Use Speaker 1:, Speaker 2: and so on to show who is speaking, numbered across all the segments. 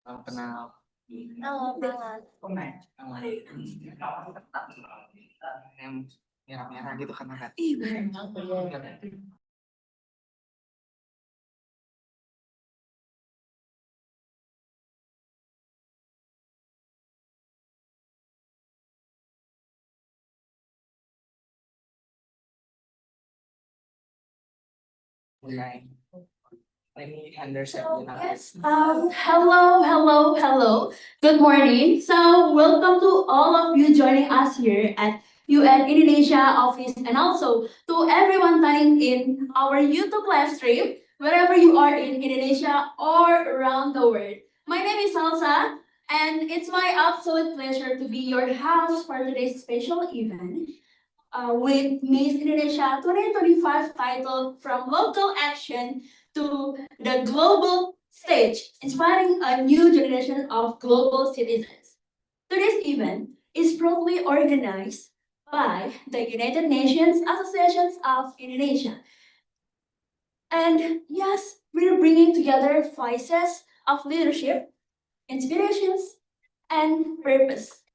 Speaker 1: Kenal.
Speaker 2: Halo, banget.
Speaker 1: Yang merah-merah gitu kan kan. Mulai. Let me understand.
Speaker 2: Yes. Hello. Good morning. So, welcome to all of you joining us here at UN Indonesia office, and also to everyone tuning in our YouTube live stream, wherever you are in Indonesia or around the world. My name is Salsa, and it's my absolute pleasure to be your host for today's special event. With Miss Indonesia 2025 titled From Local Action to the Global Stage, inspiring a new generation of global citizens. Today's event is proudly organized by the United Nations Associations of Indonesia. And yes, we're bringing together voices of leadership, inspirations, and purpose,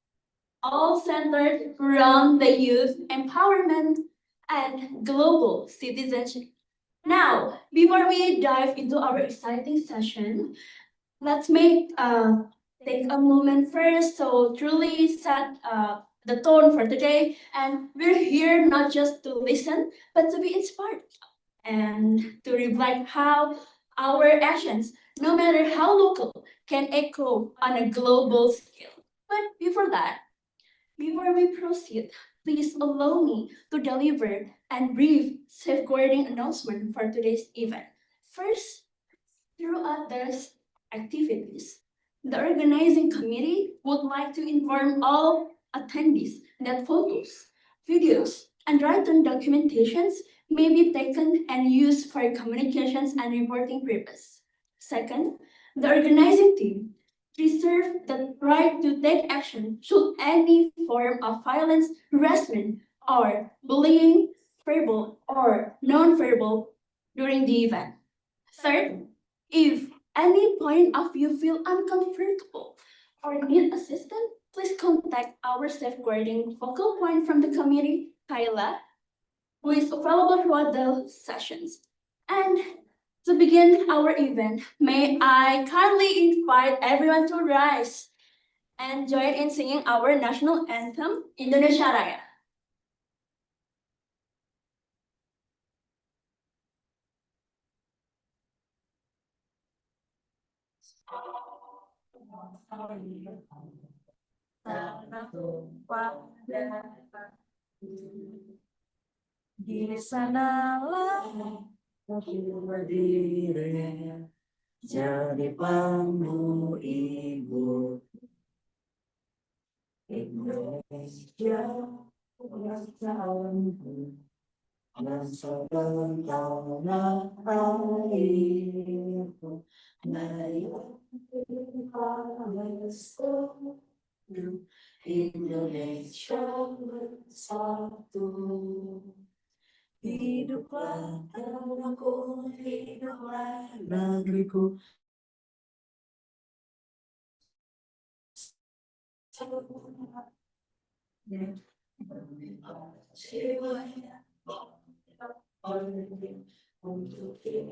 Speaker 2: all centered around the youth empowerment and global citizenship. Now, before we dive into our exciting session, let's take a moment first to truly set the tone for today. And we're here not just to listen, but to be inspired and to reflect how our actions, no matter how local, can echo on a global scale. But before we proceed, please allow me to deliver a brief safeguarding announcement for today's event. First, throughout these activities, the organizing committee would like to inform all attendees that photos, videos, and written documentations may be taken and used for communications and reporting purpose. Second, the organizing team reserve the right to take action should any form of violence, harassment, or bullying, verbal or non-verbal, during the event. Third, if any point of view feel uncomfortable or need assistance, please contact our safeguarding focal point from the community, Kyla, who is available throughout the sessions. And to begin our event, may I kindly invite everyone to rise and join in singing our national anthem, Indonesia Raya.
Speaker 3: Di sanalah aku berdiri jadi panggung ibu Indonesia bangsaku dan sebentang airku. Mari kita bersatu Indonesia bersatu. Hiduplah tanahku, hiduplah negeriku. Untuk Indonesia, untuk yang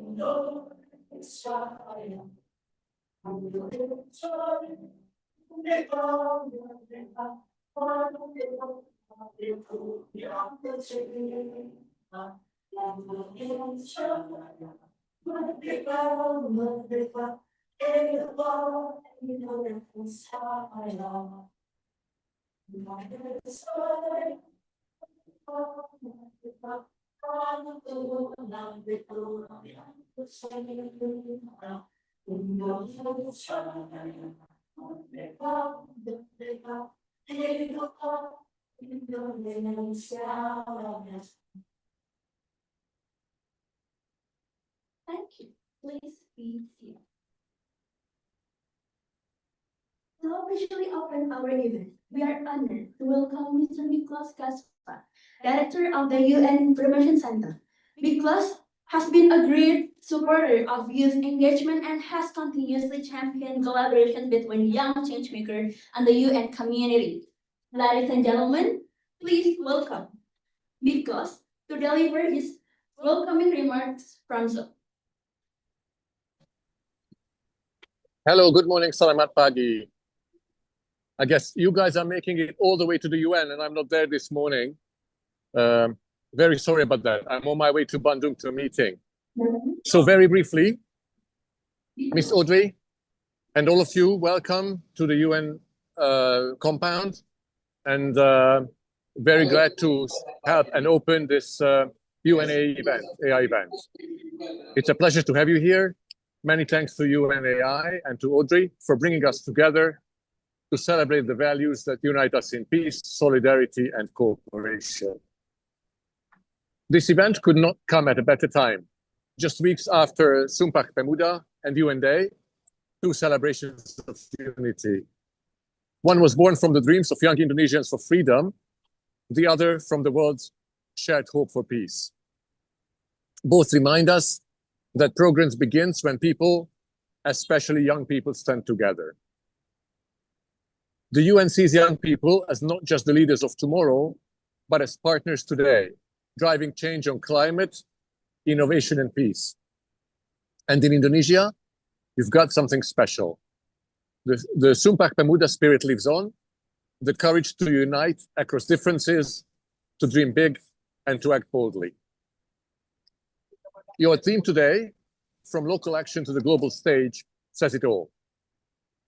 Speaker 3: Indonesia, merdeka, merdeka, Indonesia,
Speaker 2: Thank you. Please be seated. To officially open our event, we are honored to welcome Mr. Miklos Kaspa, Director of the UN Information Center. Miklos has been a great supporter of youth engagement and has continuously championed collaboration between young changemakers and the UN community. Ladies and gentlemen, please welcome Because to deliver his welcoming remarks from Zoom.
Speaker 4: Hello, good morning, selamat pagi. I guess you guys are making it all the way to the UN and I'm not there this morning. Very sorry about that. I'm on my way to Bandung to a meeting. So very briefly, Miss Audrey and all of you, welcome to the UN compound and very glad to help and open this UNA event, AI event. It's a pleasure to have you here. Many thanks to UNAI and to Audrey for bringing us together to celebrate the values that unite us in peace, solidarity, and cooperation. This event could not come at a better time. Just weeks after Sumpah Pemuda and UN Day, two celebrations of unity. One was born from the dreams of young Indonesians for freedom, the other from the world's shared hope for peace. Both remind us that progress begins when people, especially young people, stand together. The UN sees young people as not just the leaders of tomorrow, but as partners today, driving change on climate, innovation, and peace. And in Indonesia, you've got something special. The Sumpah Pemuda spirit lives on, the courage to unite across differences, to dream big, and to act boldly. Your theme today, from local action to the global stage, says it all.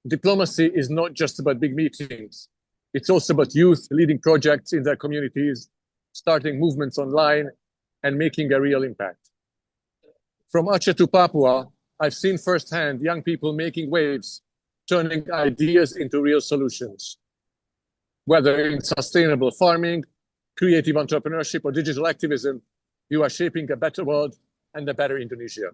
Speaker 4: Diplomacy is not just about big meetings. It's also about youth leading projects in their communities, starting movements online, and making a real impact. From Aceh to Papua, I've seen firsthand young people making waves, turning ideas into real solutions. Whether in sustainable farming, creative entrepreneurship, or digital activism, you are shaping a better world and a better Indonesia.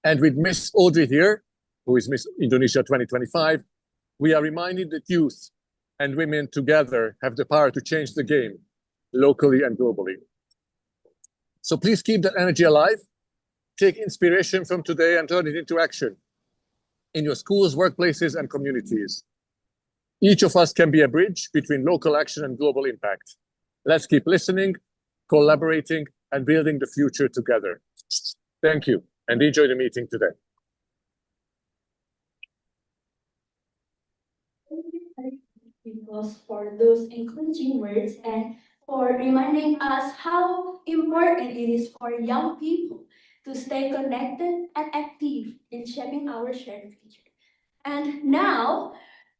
Speaker 4: And with Miss Audrey here, who is Miss Indonesia 2025, we are reminded that youth and women together have the power to change the game, locally and globally. So please keep that energy alive, take inspiration from today and turn it into action in your schools, workplaces, and communities. Each of us can be a bridge between local action and global impact. Let's keep listening, collaborating, and building the future together. Thank you, and enjoy the meeting today.
Speaker 2: Because for those encouraging words and for reminding us how important it is for young people to stay connected and active in shaping our shared future. And now,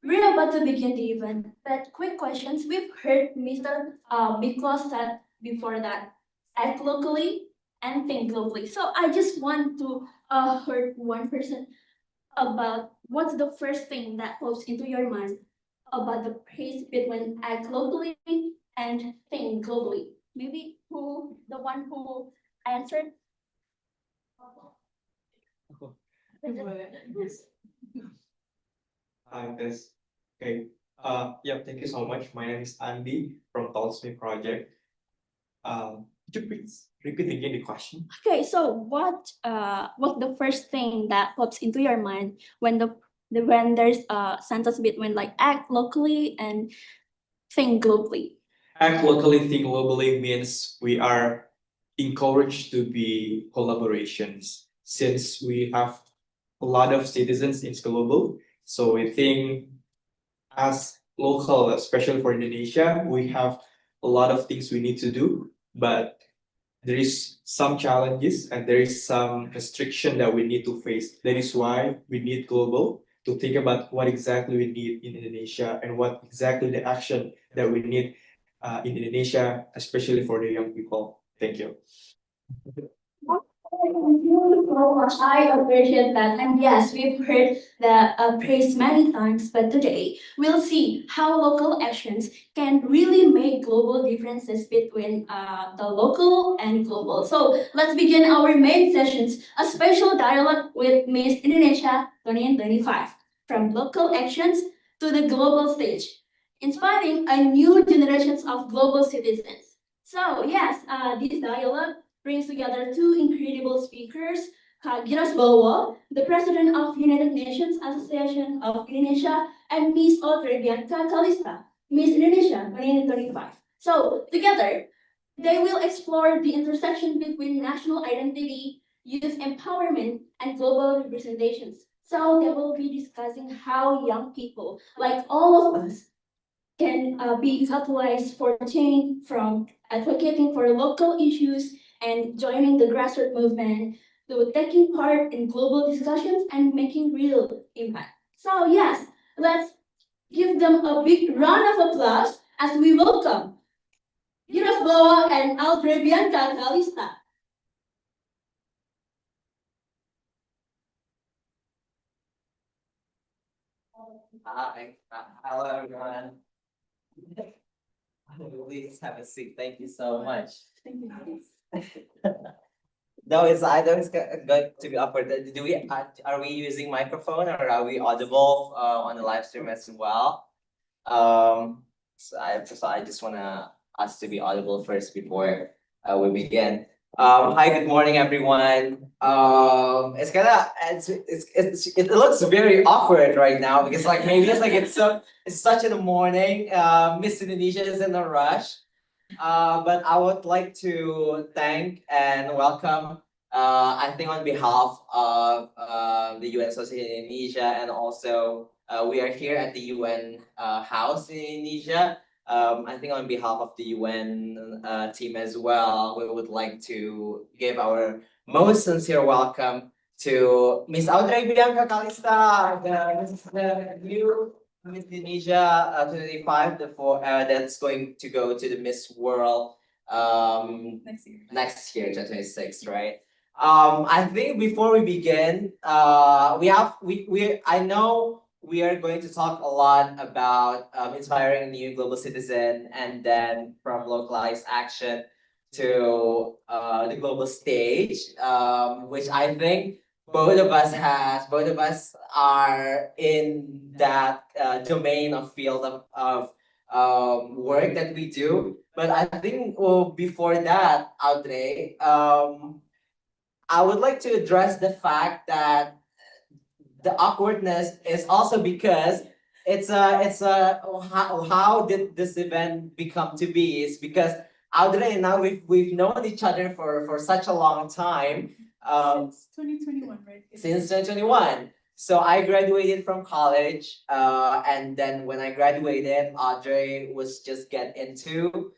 Speaker 2: we're about to begin the event, but quick questions. We've heard Mr. Miklos said before that, act locally and think globally. So I just want to hear one person about what's the first thing that pops into your mind about the pace between act locally and think globally. Maybe the one who answered?
Speaker 5: Hi, guys. Okay. Yeah, thank you so much. My name is Andy from Tolsme Project. Could you please repeat again the question?
Speaker 2: Okay, so what's the first thing that pops into your mind when when there's a sentence between like act locally and think globally?
Speaker 5: Act locally, think globally means we are encouraged to be collaborations since we have a lot of citizens in global. So we think as local, especially for Indonesia, we have a lot of things we need to do, but there is some challenges and there is some restriction that we need to face. That is why we need global to think about what exactly we need in Indonesia and what exactly the action that we need in Indonesia, especially for the young people. Thank you.
Speaker 2: I appreciate that. And yes, we've heard the praise many times, but today we'll see how local actions can really make global differences between the local and global. So let's begin our main sessions, a special dialogue with Miss Indonesia 2025, from local actions to the global stage, inspiring a new generations of global citizens. So yes, this dialogue brings together two incredible speakers, Giras Bowo, the president of United Nations Association of Indonesia, and Miss Audrey Bianca Calista, Miss Indonesia 2025. So together, they will explore the intersection between national identity, youth empowerment, and global representations. So they will be discussing how young people, like all of us, can be catalyzed for change from advocating for local issues and joining the grassroots movement to taking part in global discussions and making real impact. So yes, let's give them a big round of applause as we welcome Giras Bowo and Audrey Bianca Calista.
Speaker 6: Hi, hello everyone. Please have a seat. Thank you so much. No, it's I know it's going to be awkward. Do we are we using microphone or are we audible on the live stream as well? So I just wanna us to be audible first before we begin. Hi, good morning, everyone. It looks very awkward right now because like maybe it's such in the morning. Miss Indonesia is in a rush. But I would like to thank and welcome. I think on behalf of the UN Association in Indonesia, and also we are here at the UN house in Indonesia. I think on behalf of the UN team as well, we would like to give our most sincere welcome to Miss Audrey Bianca Calista, the new Miss Indonesia 2025, that's going to go to the Miss World next year 2026, right? I think before we begin, I know we are going to talk a lot about inspiring a new global citizen, and then from localized action to the global stage, which I think both of us are in that domain of field of work that we do. But I think before that, Audrey, I would like to address the fact that the awkwardness is also because how did this event become to be is because Audrey and I we've known each other for such a long time.
Speaker 7: Since 2021, right?
Speaker 6: Since 2021. So I graduated from college, and then when I graduated, Audrey was just get into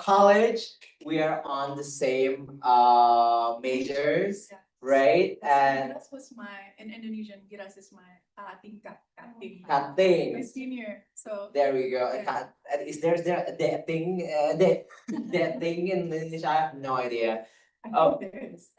Speaker 6: college. We are on the same majors,
Speaker 7: Yeah.
Speaker 6: right? And
Speaker 7: Giras was in Indonesian, Giras is my tingkat, kating. My
Speaker 6: Kating.
Speaker 7: senior, so.
Speaker 6: There we go.
Speaker 7: Yeah.
Speaker 6: Is there that thing that thing in English? I have no idea.
Speaker 7: I
Speaker 6: Oh.
Speaker 7: think there is.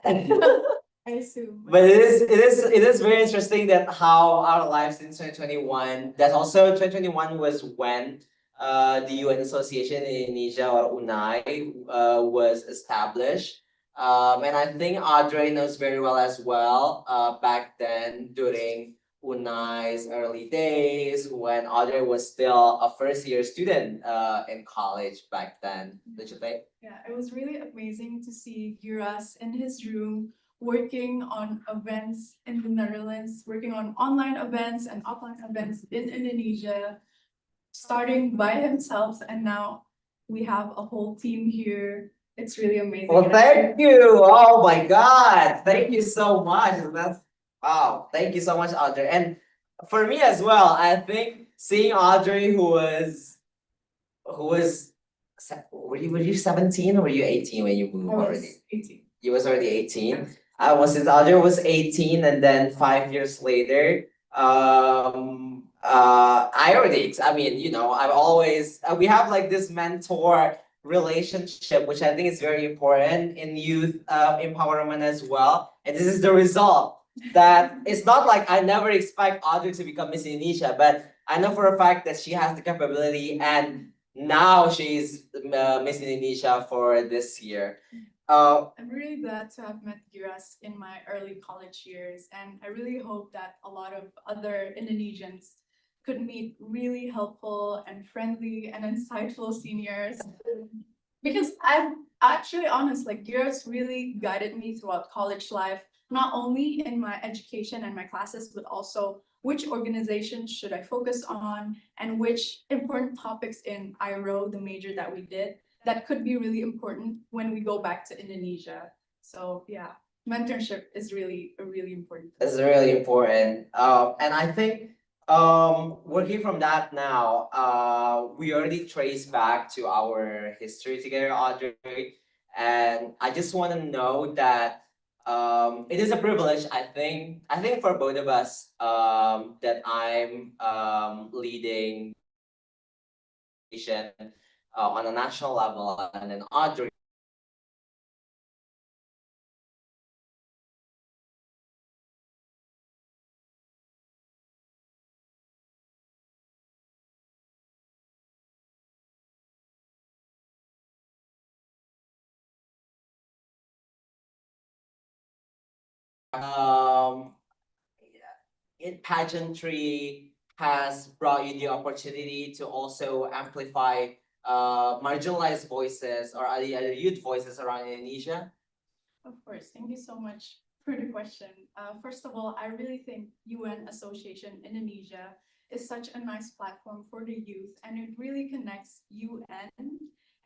Speaker 7: I assume.
Speaker 6: But it is very interesting that how our lives in 2021, that also 2021 was when the UN Association in Indonesia, or UNAI, was established. And I think Audrey knows very well as well, back then during UNAI's early days when Audrey was still a first year student in college back then. Don't you think?
Speaker 7: Yeah, it was really amazing to see Giras in his room working on events in the Netherlands, working on online events and offline events in Indonesia, starting by himself, and now we have a whole team here. It's really amazing.
Speaker 6: Well, thank you. Oh my God. Thank you so much. Wow. Thank you so much, Audrey. And for me as well, I think seeing Audrey who was were you 17 or were you 18 when you moved
Speaker 7: I was
Speaker 6: already?
Speaker 7: 18.
Speaker 6: You was already 18. Since Audrey was 18, and then 5 years later, I mean, I've always we have like this mentor relationship, which I think is very important in youth empowerment as well. And this is the result that it's not like I never expect Audrey to become Miss Indonesia, but I know for a fact that she has the capability, and now she's Miss Indonesia for this year.
Speaker 7: I'm really glad to have met Giras in my early college years, and I really hope that a lot of other Indonesians could meet really helpful and friendly and insightful seniors Because I'm actually honest, like Giras really guided me throughout college life, not only in my education and my classes, but also which organizations should I focus on and which important topics in IRO, the major that we did, that could be really important when we go back to Indonesia. So yeah, mentorship is really important.
Speaker 6: It's really important. And I think working from that now, we already trace back to our history together, Audrey. And I just want to know that it is a privilege, I think for both of us, that I'm leading on a national level, and then Audrey um in pageantry has brought you the opportunity to also amplify marginalized voices or other youth voices around Indonesia?
Speaker 7: Of course, thank you so much for the question. First of all, I really think UN Association Indonesia is such a nice platform for the youth, and it really connects UN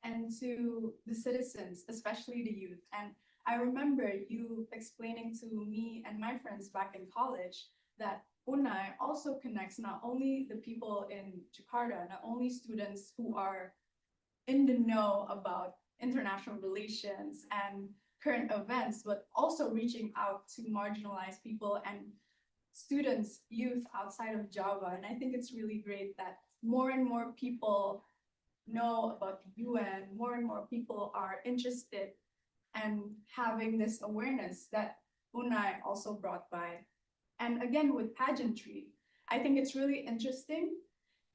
Speaker 7: and to the citizens, especially the youth. And I remember you explaining to me and my friends back in college that UNAI also connects not only the people in Jakarta, not only students who are in the know about international relations and current events, but also reaching out to marginalized people and students, youth outside of Java. And I think it's really great that more and more people know about the UN, more and more people are interested and having this awareness that UNAI also brought by. And again, with pageantry, I think it's really interesting.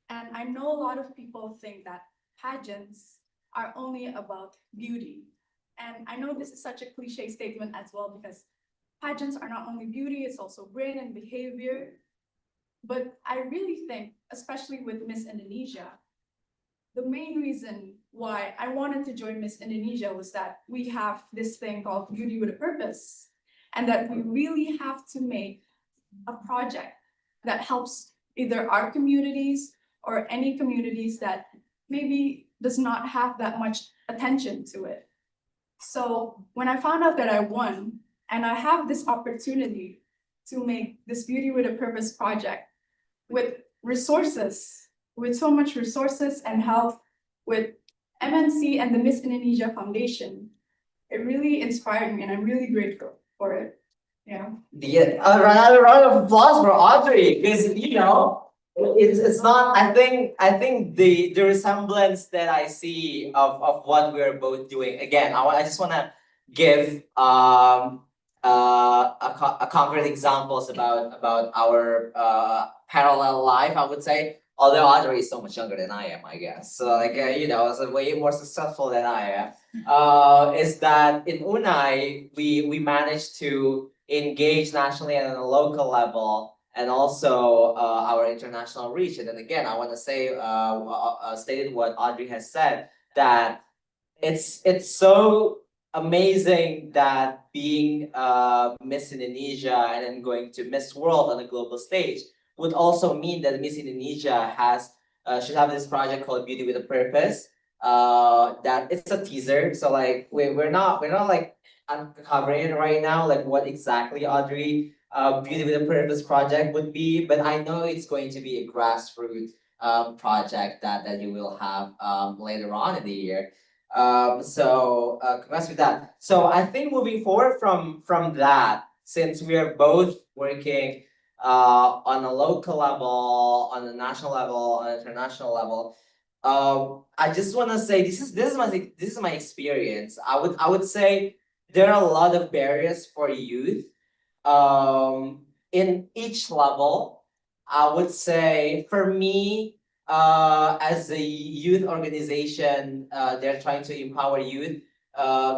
Speaker 7: And I know a lot of people think that pageants are only about beauty. And I know this is such a cliche statement as well, because pageants are not only beauty, it's also brain and behavior. But I really think, especially with Miss Indonesia, the main reason why I wanted to join Miss Indonesia was that we have this thing called Beauty with a Purpose, and that we really have to make a project that helps either our communities or any communities that maybe does not have that much attention to it. So when I found out that I won and I have this opportunity to make this Beauty with a Purpose project with resources, with so much resources and help with MNC and the Miss Indonesia Foundation, it really inspired me and I'm really grateful for it. Yeah.
Speaker 6: Another round of applause for Audrey, because it's not. I think the resemblance that I see of what we're both doing. Again, I just want to give a concrete examples about our parallel life, I would say. Although Audrey is so much younger than I am, I guess. So like so way more successful than I am. Is that in UNAI we managed to engage nationally and on a local level, and also our international reach. And then again, I want to say, stated what Audrey has said, that it's so amazing that being Miss Indonesia and then going to Miss World on a global stage would also mean that Miss Indonesia should have this project called Beauty with a Purpose. That it's a teaser, so like we're not like uncovering it right now, like what exactly Audrey Beauty with a Purpose project would be, but I know it's going to be a grassroots project that you will have later on in the year. So congrats with that. So I think moving forward from that, since we are both working on a local level, on a national level, on an international level, I just want to say this is my experience. I would say there are a lot of barriers for youth in each level. I would say for me, as a youth organization, they're trying to empower youth.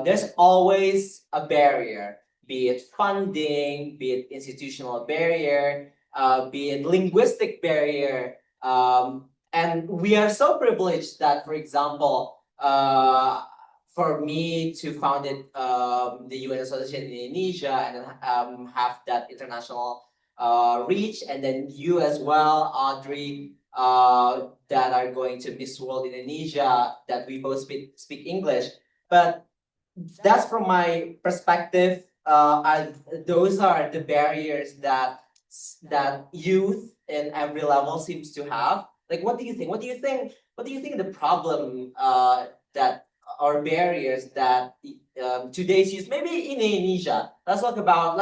Speaker 6: There's always a barrier, be it funding, be it institutional barrier, be it linguistic barrier. And we are so privileged that, for example, for me to found it the UN Association in Indonesia and then have that international reach, and then you as well, Audrey, that are going to Miss World Indonesia, that we both speak English. But that's from my perspective. Those are the barriers that youth in every level seems to have. Like, what do you think? What do you think? What do you think the problem that or barriers that today's youth, maybe in Indonesia? Let's talk about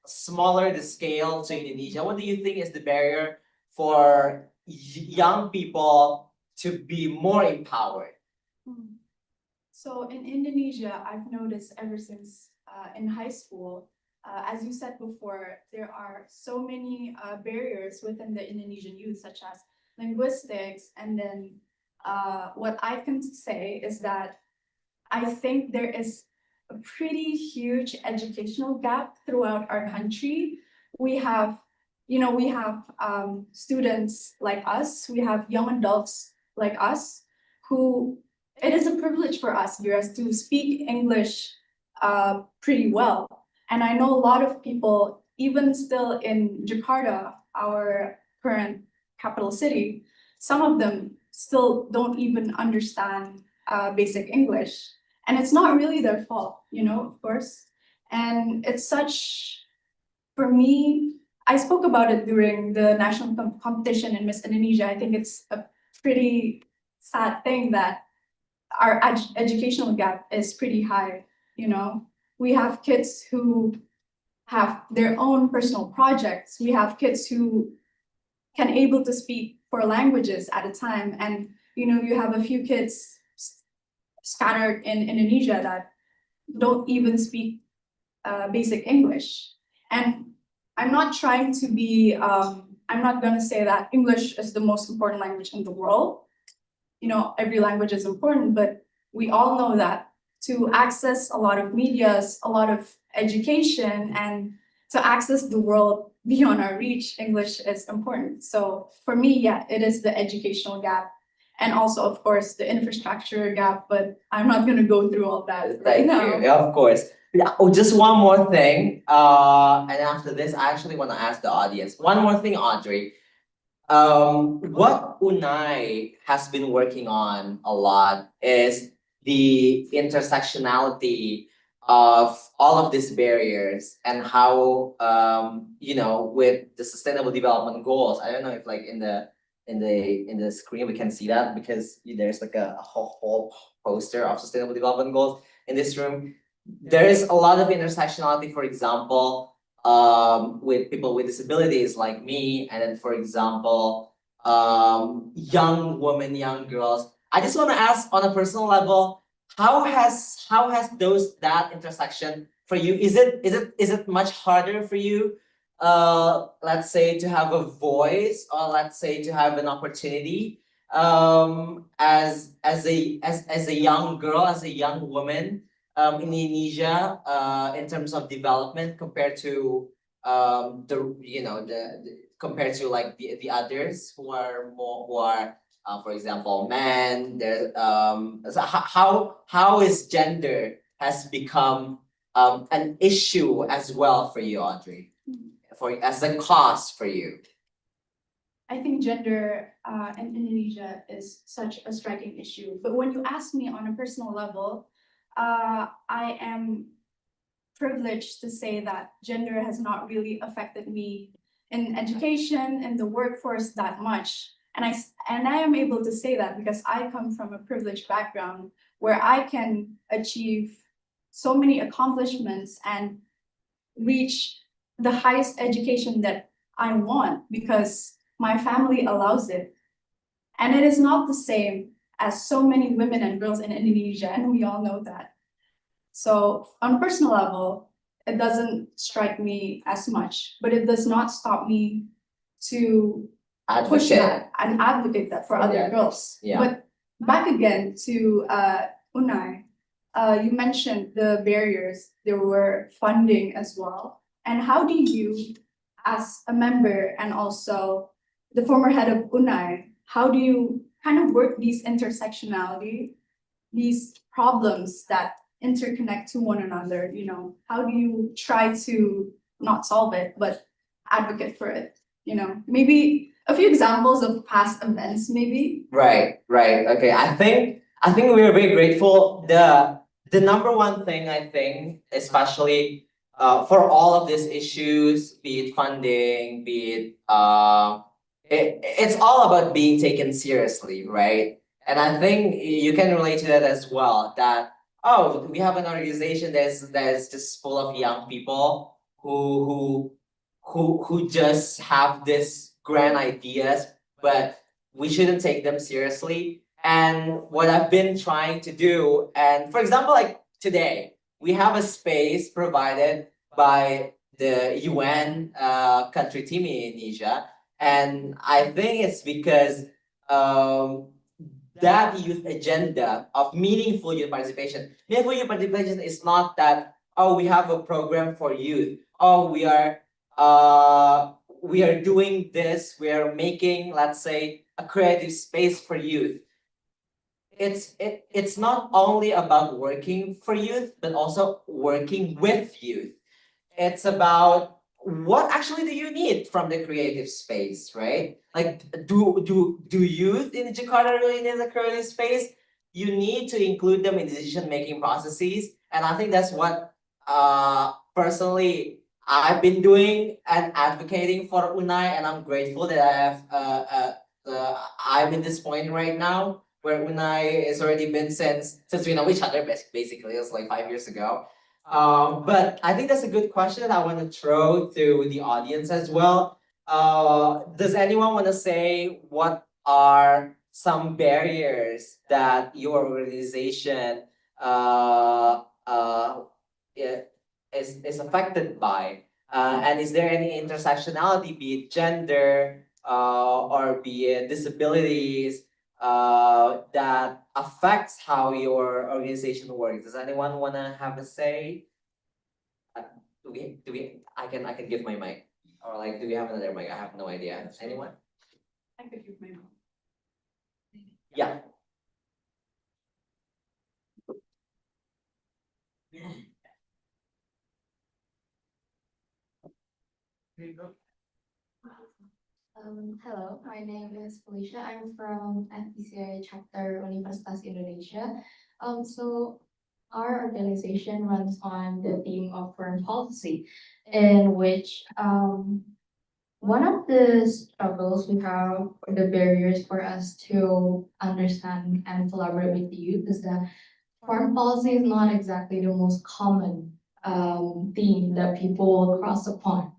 Speaker 6: smaller the scale to Indonesia. What do you think is the barrier for young people to be more empowered?
Speaker 7: So in Indonesia, I've noticed ever since in high school, as you said before, there are so many barriers within the Indonesian youth, such as linguistics. And then what I can say is that I think there is a pretty huge educational gap throughout our country. We have, students like us, we have young adults like us who it is a privilege for us, Giras, to speak English pretty well. And I know a lot of people, even still in Jakarta, our current capital city, some of them still don't even understand basic English. And it's not really their fault, of course. And it's such, for me, I spoke about it during the national competition in Miss Indonesia. I think it's a pretty sad thing that our educational gap is pretty high. We have kids who have their own personal projects. We have kids who can able to speak 4 languages at a time, and you have a few kids scattered in Indonesia that don't even speak basic English. And I'm not trying to be I'm not going to say that English is the most important language in the world. Every language is important, but we all know that to access a lot of medias, a lot of education, and to access the world beyond our reach, English is important. So for me, yeah, it is the educational gap, and also, of course, the infrastructure gap, but I'm not going to go through all that right now.
Speaker 6: Yeah, of course. Yeah, oh, just one more thing. And after this, I actually want to ask the audience one more thing, Audrey. What Unai has been working on a lot is the intersectionality of all of these barriers and how with the sustainable development goals. I don't know if like in the screen we can see that, because there's like a whole poster of sustainable development goals in this room. There is a lot of intersectionality, for example, with people with disabilities like me, and then for example, young women, young girls. I just want to ask on a personal level, how has that intersection for you? Is it much harder for you, let's say, to have a voice, or let's say to have an opportunity, as a young girl, as a young woman, in Indonesia, in terms of development, compared to compared to like the others who are for example, men. There so how is gender has become an issue as well for you, Audrey, as a cause for you?
Speaker 7: I think gender in Indonesia is such a striking issue. But when you ask me on a personal level, I am privileged to say that gender has not really affected me in education and the workforce that much. And I am able to say that because I come from a privileged background where I can achieve so many accomplishments and reach the highest education that I want because my family allows it. And it is not the same as so many women and girls in Indonesia, and we all know that. So on a personal level, it doesn't strike me as much, but it does not stop me to push that and advocate that for other girls.
Speaker 6: Yeah.
Speaker 7: But back again to Unai, you mentioned the barriers. There were funding as well. And how do you, as a member and also the former head of Unai, how do you kind of work these intersectionality these problems that interconnect to one another, you know, how do you try to not solve it, but advocate for it, you know? Maybe a few examples of past events, maybe.
Speaker 6: Right, right. Okay. I think we're very grateful. The number one thing I think, especially for all of these issues, be it funding, be it it's all about being taken seriously, right? And I think you can relate to that as well. That oh, we have an organization that's just full of young people who just have this grand ideas, but we shouldn't take them seriously. And what I've been trying to do, and for example, like today, we have a space provided by the UN country team in Indonesia. And I think it's because um, that youth agenda of meaningful youth participation. Meaningful youth participation is not that, oh, we have a program for youth. Oh, we are doing this, we are making, let's say, a creative space for youth. It's not only about working for youth, but also working with youth. It's about what actually do you need from the creative space, right? Like do youth in Jakarta really need a creative space? You need to include them in decision-making processes. And I think that's what personally I've been doing and advocating for Unai, and I'm grateful that I'm in this point right now where Unai has already been since we know each other basically. It was like 5 years ago. But I think that's a good question that I want to throw to the audience as well. Does anyone want to say what are some barriers that your organization i- is affected by? And is there any intersectionality, be it gender or be it disabilities, that affects how your organization works? Does anyone want to have a say? Do we? I can give my mic, or like, do we have another mic? I have no idea. Anyone?
Speaker 7: I could give my mom.
Speaker 6: Yeah.
Speaker 8: Hello, my name is Felicia. I'm from FPCI chapter Universitas Indonesia. So our organization runs on the theme of foreign policy, in which one of the struggles we have, or the barriers for us to understand and collaborate with the youth, is that foreign policy is not exactly the most common theme that people cross upon.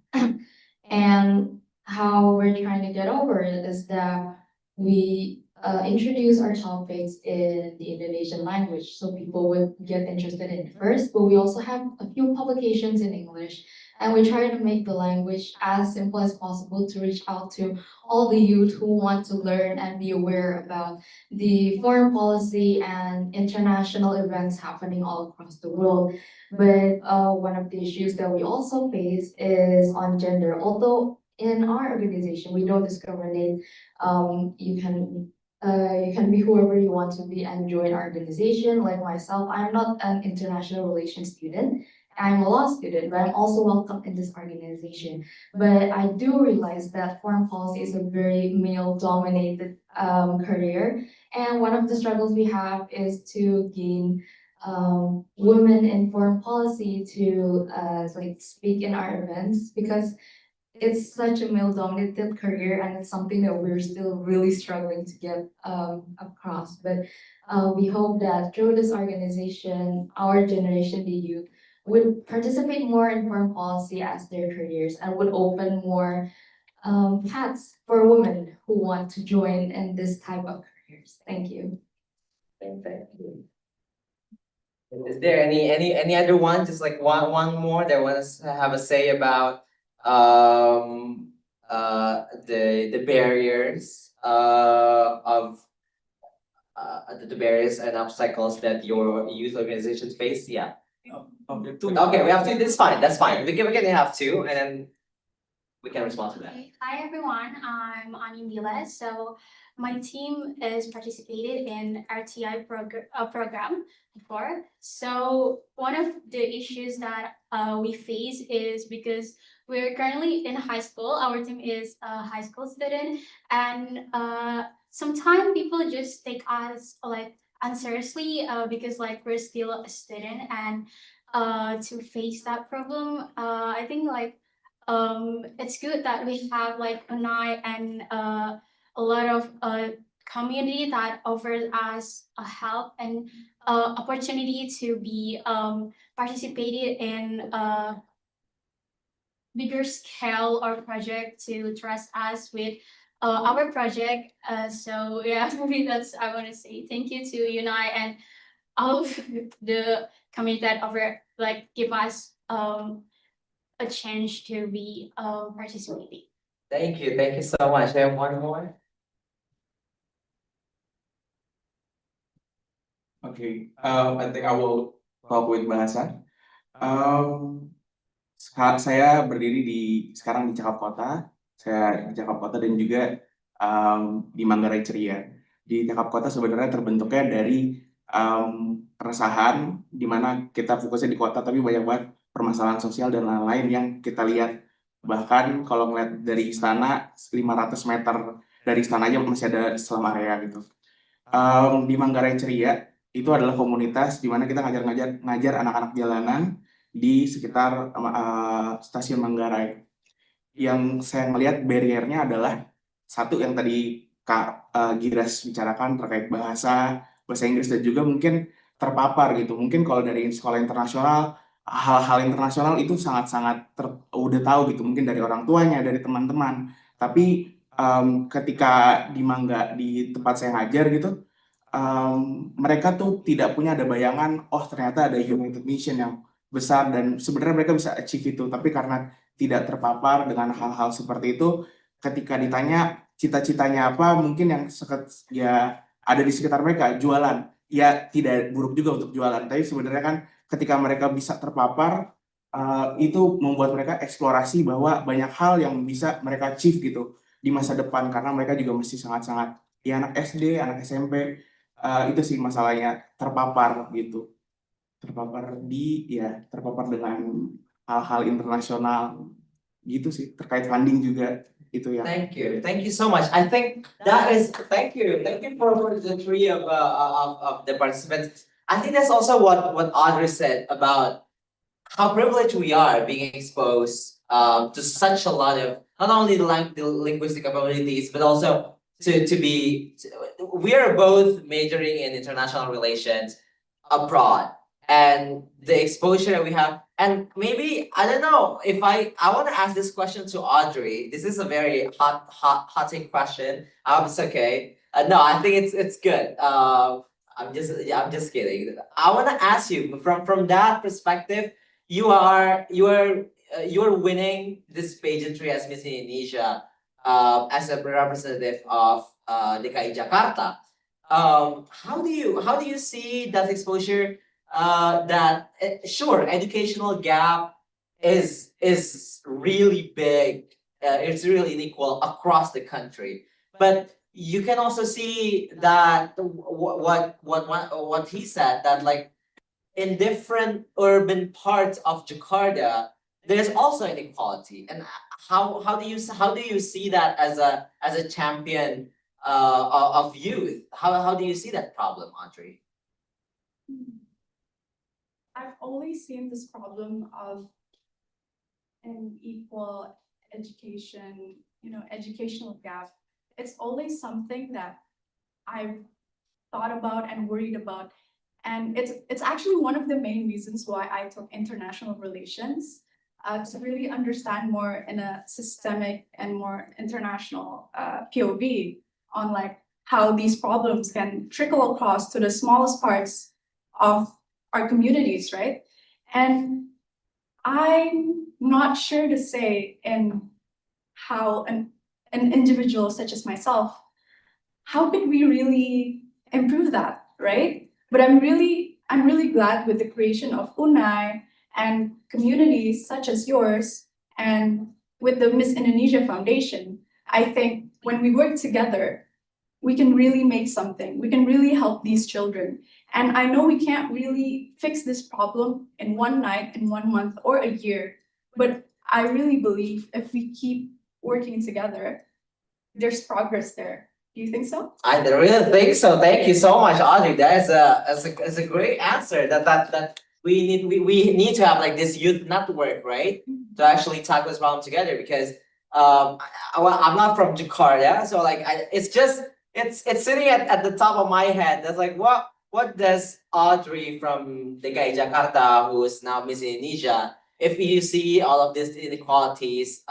Speaker 8: And how we're trying to get over it is that we introduce our topics in the Indonesian language so people would get interested in it first. But we also have a few publications in English, and we try to make the language as simple as possible to reach out to all the youth who want to learn and be aware about the foreign policy and international events happening all across the world. But one of the issues that we also face is on gender. Although in our organization we don't discriminate, you can be whoever you want to be and join our organization. Like myself, I'm not an international relations student. I'm a law student, but I'm also welcome in this organization. But I do realize that foreign policy is a very male-dominated career, and one of the struggles we have is to gain women in foreign policy to like speak in our events, because it's such a male-dominated career, and it's something that we're still really struggling to get across. But we hope that through this organization, our generation, the youth, would participate more in foreign policy as their careers, and would open more paths for women who want to join in this type of careers. Thank you.
Speaker 6: Thank you. Is there any other one? Just like one more that wants to have a say about the barriers of the barriers and obstacles that your youth organizations face? Yeah.
Speaker 5: Okay,
Speaker 6: Okay, we have two. That's fine. We can have two, and then we can respond to that.
Speaker 8: Okay. Hi everyone, I'm Anindila. So my team is participated in RTI program before. So one of the issues that we face is because we're currently in high school. Our team is a high school student, and sometimes people just take us like unseriously because like we're still a student, and to face that problem, I think like it's good that we have like Unai and a lot of community that offers us a help and opportunity to be participated in a bigger scale or project to trust us with our project. So yeah, maybe that's I want to say thank you to Unai and all of the community that offer like give us a chance to be participating.
Speaker 6: Thank you so much. I have one more.
Speaker 9: Okay, I think I will talk with Bahasa. Saya berdiri sekarang di Cakap Kota. Saya di Cakap Kota dan juga di Manggarai Ceria. Di Cakap Kota sebenarnya terbentuknya dari keresahan, di mana kita fokusnya di kota, tapi banyak banget permasalahan sosial dan lain-lain yang kita lihat. Bahkan kalau ngeliat dari istana, 500 meter dari istana aja masih ada selam area gitu. Di Manggarai Ceria itu adalah komunitas di mana kita ngajar anak-anak jalanan di sekitar stasiun Manggarai. Yang saya melihat barriernya adalah satu yang tadi Kak Giras bicarakan terkait bahasa Inggris, dan juga mungkin terpapar gitu. Mungkin kalau dari sekolah internasional, hal-hal internasional itu sangat-sangat udah tahu gitu, mungkin dari orang tuanya, dari teman-teman. Tapi ketika di tempat saya ngajar gitu, mereka tuh tidak punya ada bayangan, oh ternyata ada United Nation yang besar dan sebenarnya mereka bisa achieve itu, tapi karena tidak terpapar dengan hal-hal seperti itu, ketika ditanya cita-citanya apa, mungkin yang ya ada di sekitar mereka jualan, ya tidak buruk juga untuk jualan, tapi sebenarnya kan ketika mereka bisa terpapar, itu membuat mereka eksplorasi bahwa banyak hal yang bisa mereka achieve gitu di masa depan, karena mereka juga masih sangat-sangat ya anak SD, anak SMP. Itu sih masalahnya, terpapar gitu, terpapar dengan hal-hal internasional gitu sih, terkait funding juga itu ya.
Speaker 6: Thank you so much. I think that is thank you for the three of the participants. I think that's also what Audrey said about how privileged we are being exposed to such a lot of not only the linguistic abilities but also we are both majoring in international relations abroad, and the exposure that we have. And maybe I don't know if I want to ask this question to Audrey. This is a very hot take question. It's okay. No, I think it's good. I'm just kidding. I want to ask you from that perspective. You are winning this pageantry as Miss Indonesia as a representative of DKI Jakarta. How do you see that exposure? Sure, educational gap is really big. It's really unequal across the country, but you can also see that what he said, that like in different urban parts of Jakarta, there's also inequality. And how do you see that as a champion of youth? How do you see that problem, Audrey?
Speaker 7: I've only seen this problem of an equal education, educational gap. It's always something that I've thought about and worried about. And it's actually one of the main reasons why I took international relations, to really understand more in a systemic and more international POV on like how these problems can trickle across to the smallest parts of our communities, right? And I'm not sure to say in how an individual such as myself, how could we really improve that, right? But I'm really glad with the creation of Unai and communities such as yours, and with the Miss Indonesia Foundation, I think when we work together, we can really make something. We can really help these children. And I know we can't really fix this problem in one night, in 1 month, or a year. But I really believe if we keep working together, there's progress there. Do you think so?
Speaker 6: I really think so. Thank you so much, Audrey. That's a great answer. That we need to have like this youth network, right? To actually tackle this problem together because well, I'm not from Jakarta, so like it's sitting at the top of my head. That's like what does Audrey from DKI Jakarta, who is now Miss Indonesia, if you see all of these inequalities,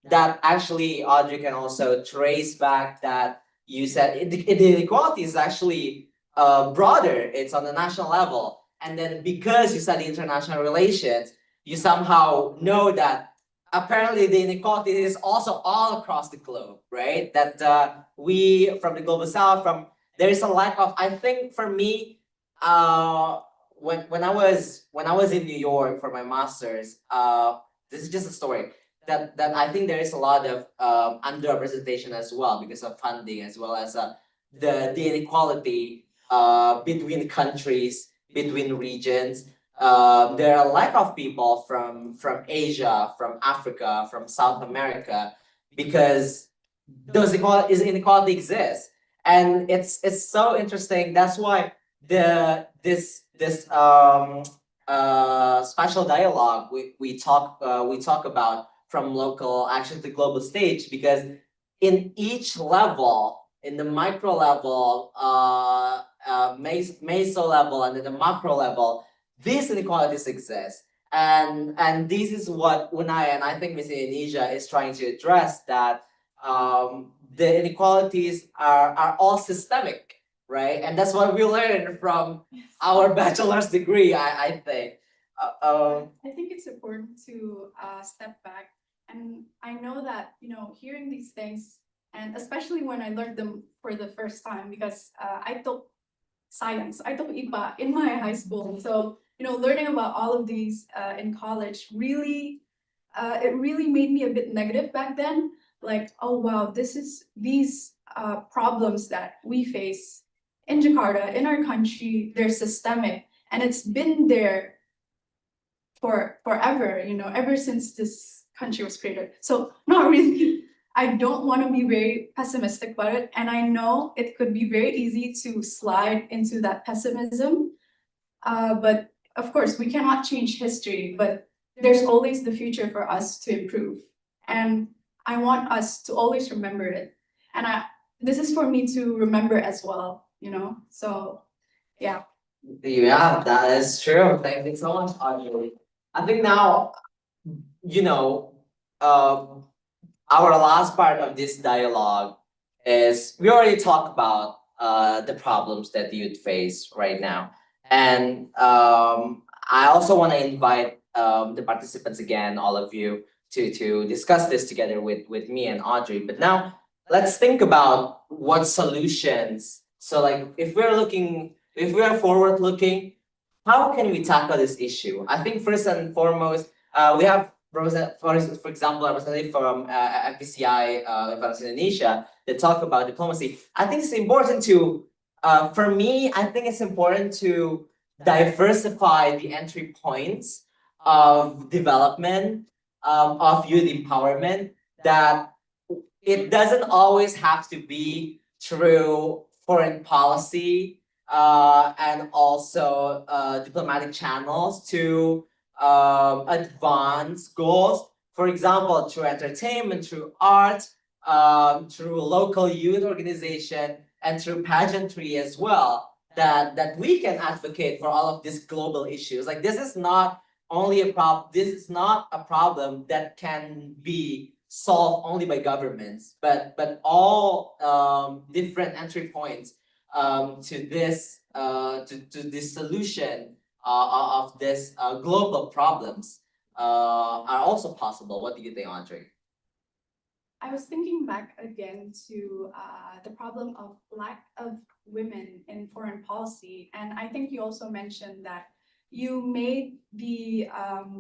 Speaker 6: that actually Audrey can also trace back that you said the inequality is actually broader. It's on the national level, and then because you study international relations, you somehow know that apparently the inequality is also all across the globe, right? That we from the global south, from there is a lack of. I think for me, when I was in New York for my masters, this is just a story that I think there is a lot of underrepresentation as well because of funding as well as the inequality between countries, between regions. There are a lack of people from Asia, from Africa, from South America, because those inequality exists, and it's so interesting. That's why this special dialogue we talk about from local action to global stage, because in each level, in the micro level, meso level, and then the macro level, these inequalities exist. And this is what Unai and I think Miss Indonesia is trying to address, that the inequalities are all systemic, right? And that's what we learned from our bachelor's degree, I think.
Speaker 7: I think it's important to step back. And I know that, hearing these things, and especially when I learned them for the first time, because I took science, I took IPA in my high school. So, learning about all of these in college really, it really made me a bit negative back then. Like, oh wow, these problems that we face in Jakarta, in our country, they're systemic, and it's been there for forever, ever since this country was created. So not really, I don't want to be very pessimistic about it. And I know it could be very easy to slide into that pessimism. But of course, we cannot change history, but there's always the future for us to improve. And I want us to always remember it. And this is for me to remember as well, So yeah.
Speaker 6: Yeah, that is true. Thank you so much, Audrey. I think now, our last part of this dialogue is we already talked about the problems that you'd face right now. And I also want to invite the participants again, all of you, to discuss this together with me and Audrey. But now let's think about what solutions. So like if we are forward looking, how can we tackle this issue? I think first and foremost, we have for example, a representative from FPCI Indonesia that talk about diplomacy. I think it's important to, for me, I think it's important to diversify the entry points of development, of youth empowerment, that it doesn't always have to be through foreign policy and also diplomatic channels to advance goals. For example, through entertainment, through art, through local youth organization, and through pageantry as well. That we can advocate for all of these global issues. Like this is not only a problem. This is not a problem that can be solved only by governments, but all different entry points to this solution of this global problems are also possible. What do you think, Audrey?
Speaker 7: I was thinking back again to the problem of lack of women in foreign policy. And I think you also mentioned that, you made the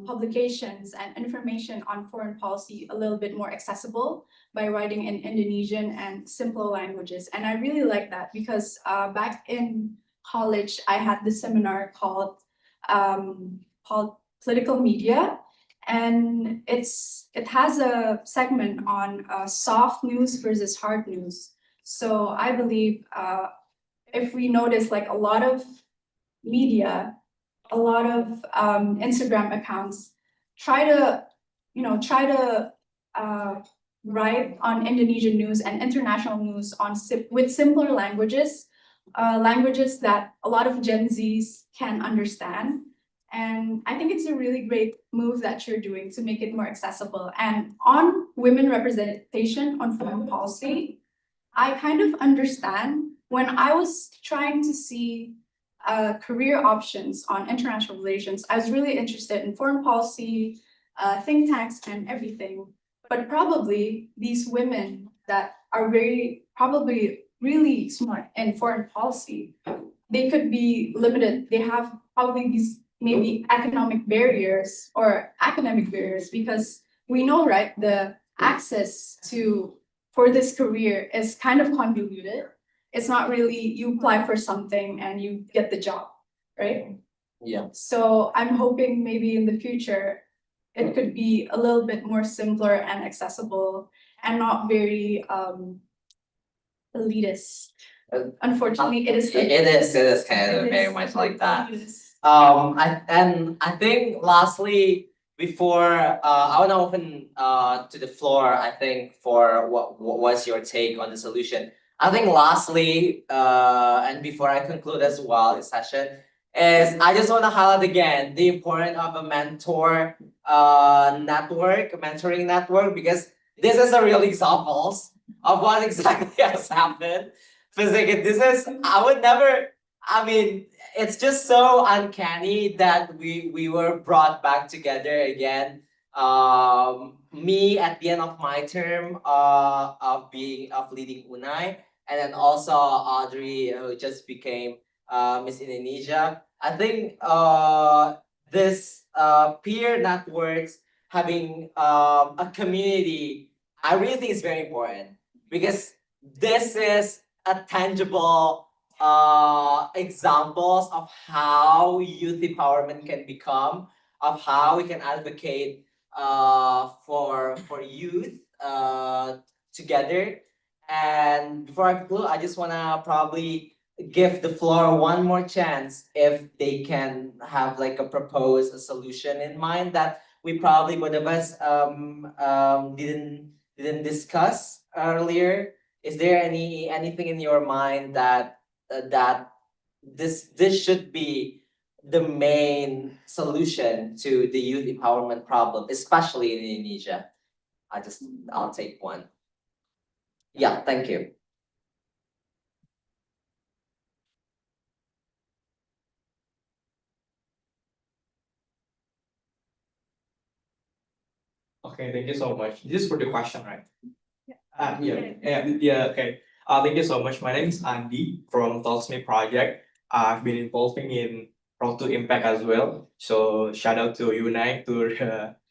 Speaker 7: publications and information on foreign policy a little bit more accessible by writing in Indonesian and simpler languages. And I really like that because back in college, I had this seminar called political media. And it has a segment on soft news versus hard news. So I believe if we notice like a lot of media, a lot of Instagram accounts try to write on Indonesian news and international news on with simpler languages, languages that a lot of Gen Zs can understand. And I think it's a really great move that you're doing to make it more accessible. And on women representation on foreign policy, I kind of understand when I was trying to see career options on international relations. I was really interested in foreign policy, think tanks, and everything. But probably these women that are probably really smart in foreign policy, they could be limited. They have probably these maybe economic barriers or academic barriers because we know, right, the access for this career is kind of convoluted. It's not really you apply for something and you get the job, right?
Speaker 6: Yeah.
Speaker 7: So I'm hoping maybe in the future it could be a little bit more simpler and accessible and not very elitist. Unfortunately, it is.
Speaker 6: It is kind of
Speaker 7: It
Speaker 6: very
Speaker 7: is
Speaker 6: much like that.
Speaker 7: elitist.
Speaker 6: I think lastly, before I want to open to the floor, I think for what was your take on the solution? I think lastly, and before I conclude as well this session, is I just want to highlight again the importance of a mentor mentoring network, because this is a real examples of what exactly has happened. Physically, I mean, it's just so uncanny that we were brought back together again. Me at the end of my term of leading Unai, and then also Audrey, who just became Miss Indonesia. I think this peer networks, having a community, I really think is very important, because this is a tangible examples of how youth empowerment can become, of how we can advocate for youth together. And before I conclude, I just wanna probably give the floor one more chance if they can have like a proposed solution in mind that we probably both of us didn't discuss earlier. Is there anything in your mind that this should be the main solution to the youth empowerment problem, especially in Indonesia? I'll take one. Yeah, thank you.
Speaker 5: Okay, thank you so much. This is for the question, right?
Speaker 7: Yeah.
Speaker 5: Okay. Thank you so much. My name is Andy from Tolsme Project. I've been involving in Road to Impact as well. So shout out to Unite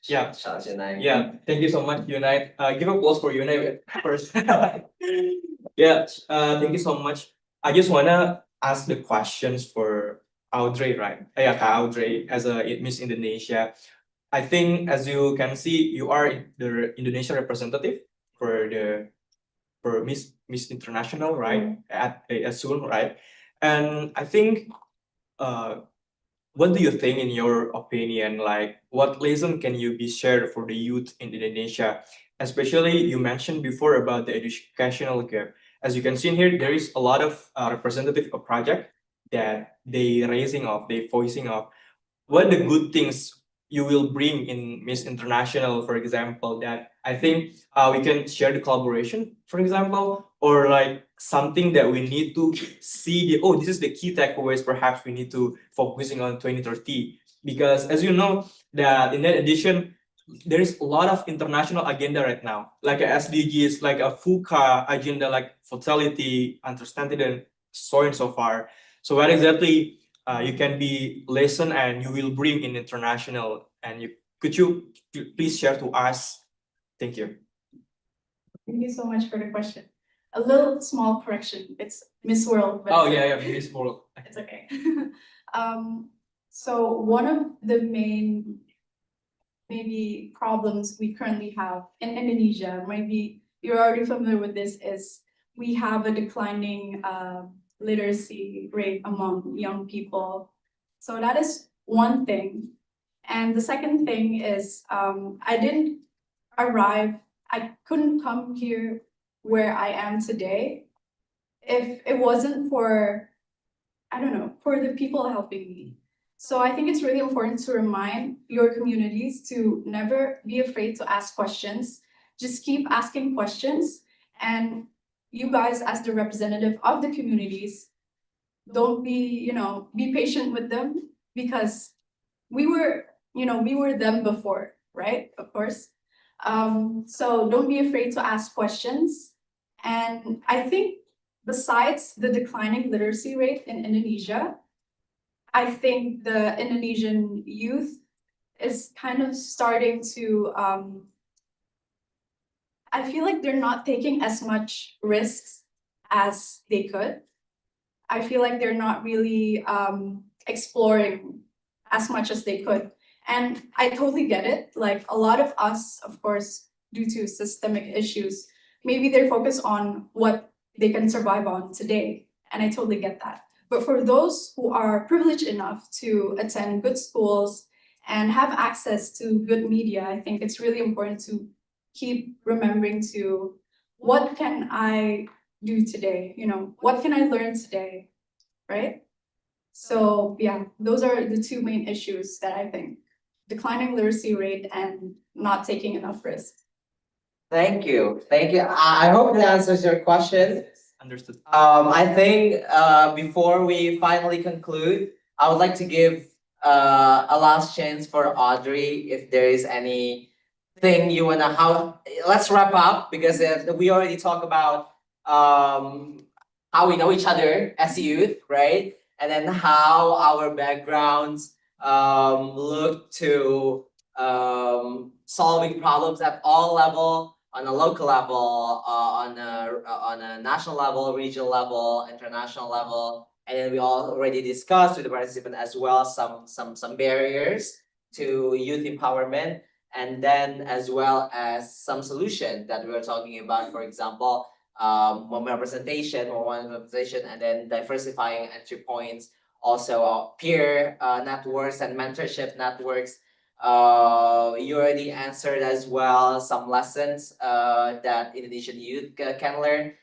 Speaker 6: Shout out to Nine.
Speaker 5: yeah. Thank you so much, Unite. Give applause for Unite first. Yeah. Thank you so much. I just wanna ask the questions for Audrey, right? Yeah, Audrey as a Miss Indonesia. I think as you can see, you are the Indonesian representative for Miss International, right? At soon, right? And I think what do you think, in your opinion, like what lesson can you be shared for the youth in Indonesia? Especially you mentioned before about the educational gap. As you can see in here, there is a lot of representative project that they voicing of. What are the good things you will bring in Miss International, for example, that I think we can share the collaboration, for example, or like something that we need to see this is the key takeaways perhaps we need to focusing on 2030. Because as you know, that in that edition, there is a lot of international agenda right now, like a SDGs, like a FUCA agenda, like fertility, understanding, and so on so far. So what exactly you can be lesson and you will bring in international. And could you please share to us? Thank you.
Speaker 7: Thank you so much for the question. A little small correction, it's Miss World. but
Speaker 5: Oh
Speaker 7: it's
Speaker 5: yeah,
Speaker 7: okay.
Speaker 5: Miss World.
Speaker 7: It's okay. So one of the main maybe problems we currently have in Indonesia, maybe you're already familiar with this, is we have a declining literacy rate among young people. So that is one thing. And the second thing is I didn't arrive, I couldn't come here where I am today if it wasn't for, I don't know, for the people helping me. So I think it's really important to remind your communities to never be afraid to ask questions. Just keep asking questions. And you guys, as the representative of the communities, don't be, be patient with them because we were them before, right? Of course. So don't be afraid to ask questions. And I think besides the declining literacy rate in Indonesia, I think the Indonesian youth is kind of starting to, I feel like they're not taking as much risks as they could. I feel like they're not really exploring as much as they could. And I totally get it. Like a lot of us, of course, due to systemic issues, maybe they're focused on what they can survive on today. And I totally get that. But for those who are privileged enough to attend good schools and have access to good media, I think it's really important to keep remembering to what can I do today? What can I learn today, right? So yeah, those are the two main issues that I think: declining literacy rate and not taking enough risk.
Speaker 6: Thank you. Thank you. I hope that answers your question.
Speaker 5: Understood.
Speaker 6: I think before we finally conclude, I would like to give a last chance for Audrey if there is anything you wanna let's wrap up because we already talked about how we know each other as youth, right? And then how our backgrounds look to solving problems at all level, on a local level, on a national level, regional level, international level, and then we already discussed with the participant as well some barriers to youth empowerment, and then as well as some solution that we were talking about, for example, more representation, and then diversifying entry points, also peer networks and mentorship networks. You already answered as well some lessons that Indonesian youth can learn.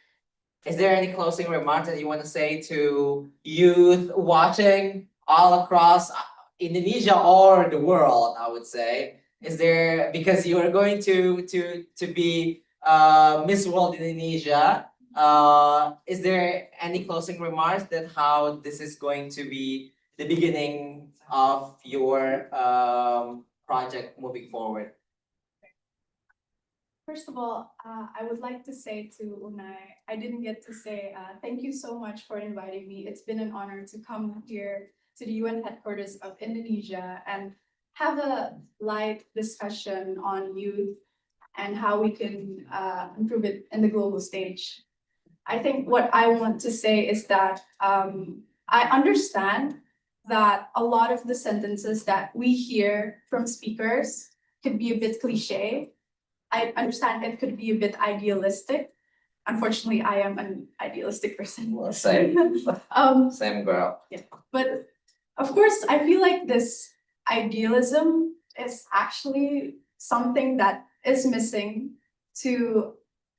Speaker 6: Is there any closing remarks that you want to say to youth watching all across Indonesia or the world? I would say, is there, because you are going to be Miss World Indonesia? Is there any closing remarks that how this is going to be the beginning of your project moving forward?
Speaker 7: First of all, I would like to say to Unai, I didn't get to say thank you so much for inviting me. It's been an honor to come here to the UN headquarters of Indonesia and have a light discussion on youth and how we can improve it in the global stage. I think what I want to say is that I understand that a lot of the sentences that we hear from speakers could be a bit cliche. I understand it could be a bit idealistic. Unfortunately, I am an idealistic person.
Speaker 6: Well, same. Same girl.
Speaker 7: Yeah. But of course, I feel like this idealism is actually something that is missing to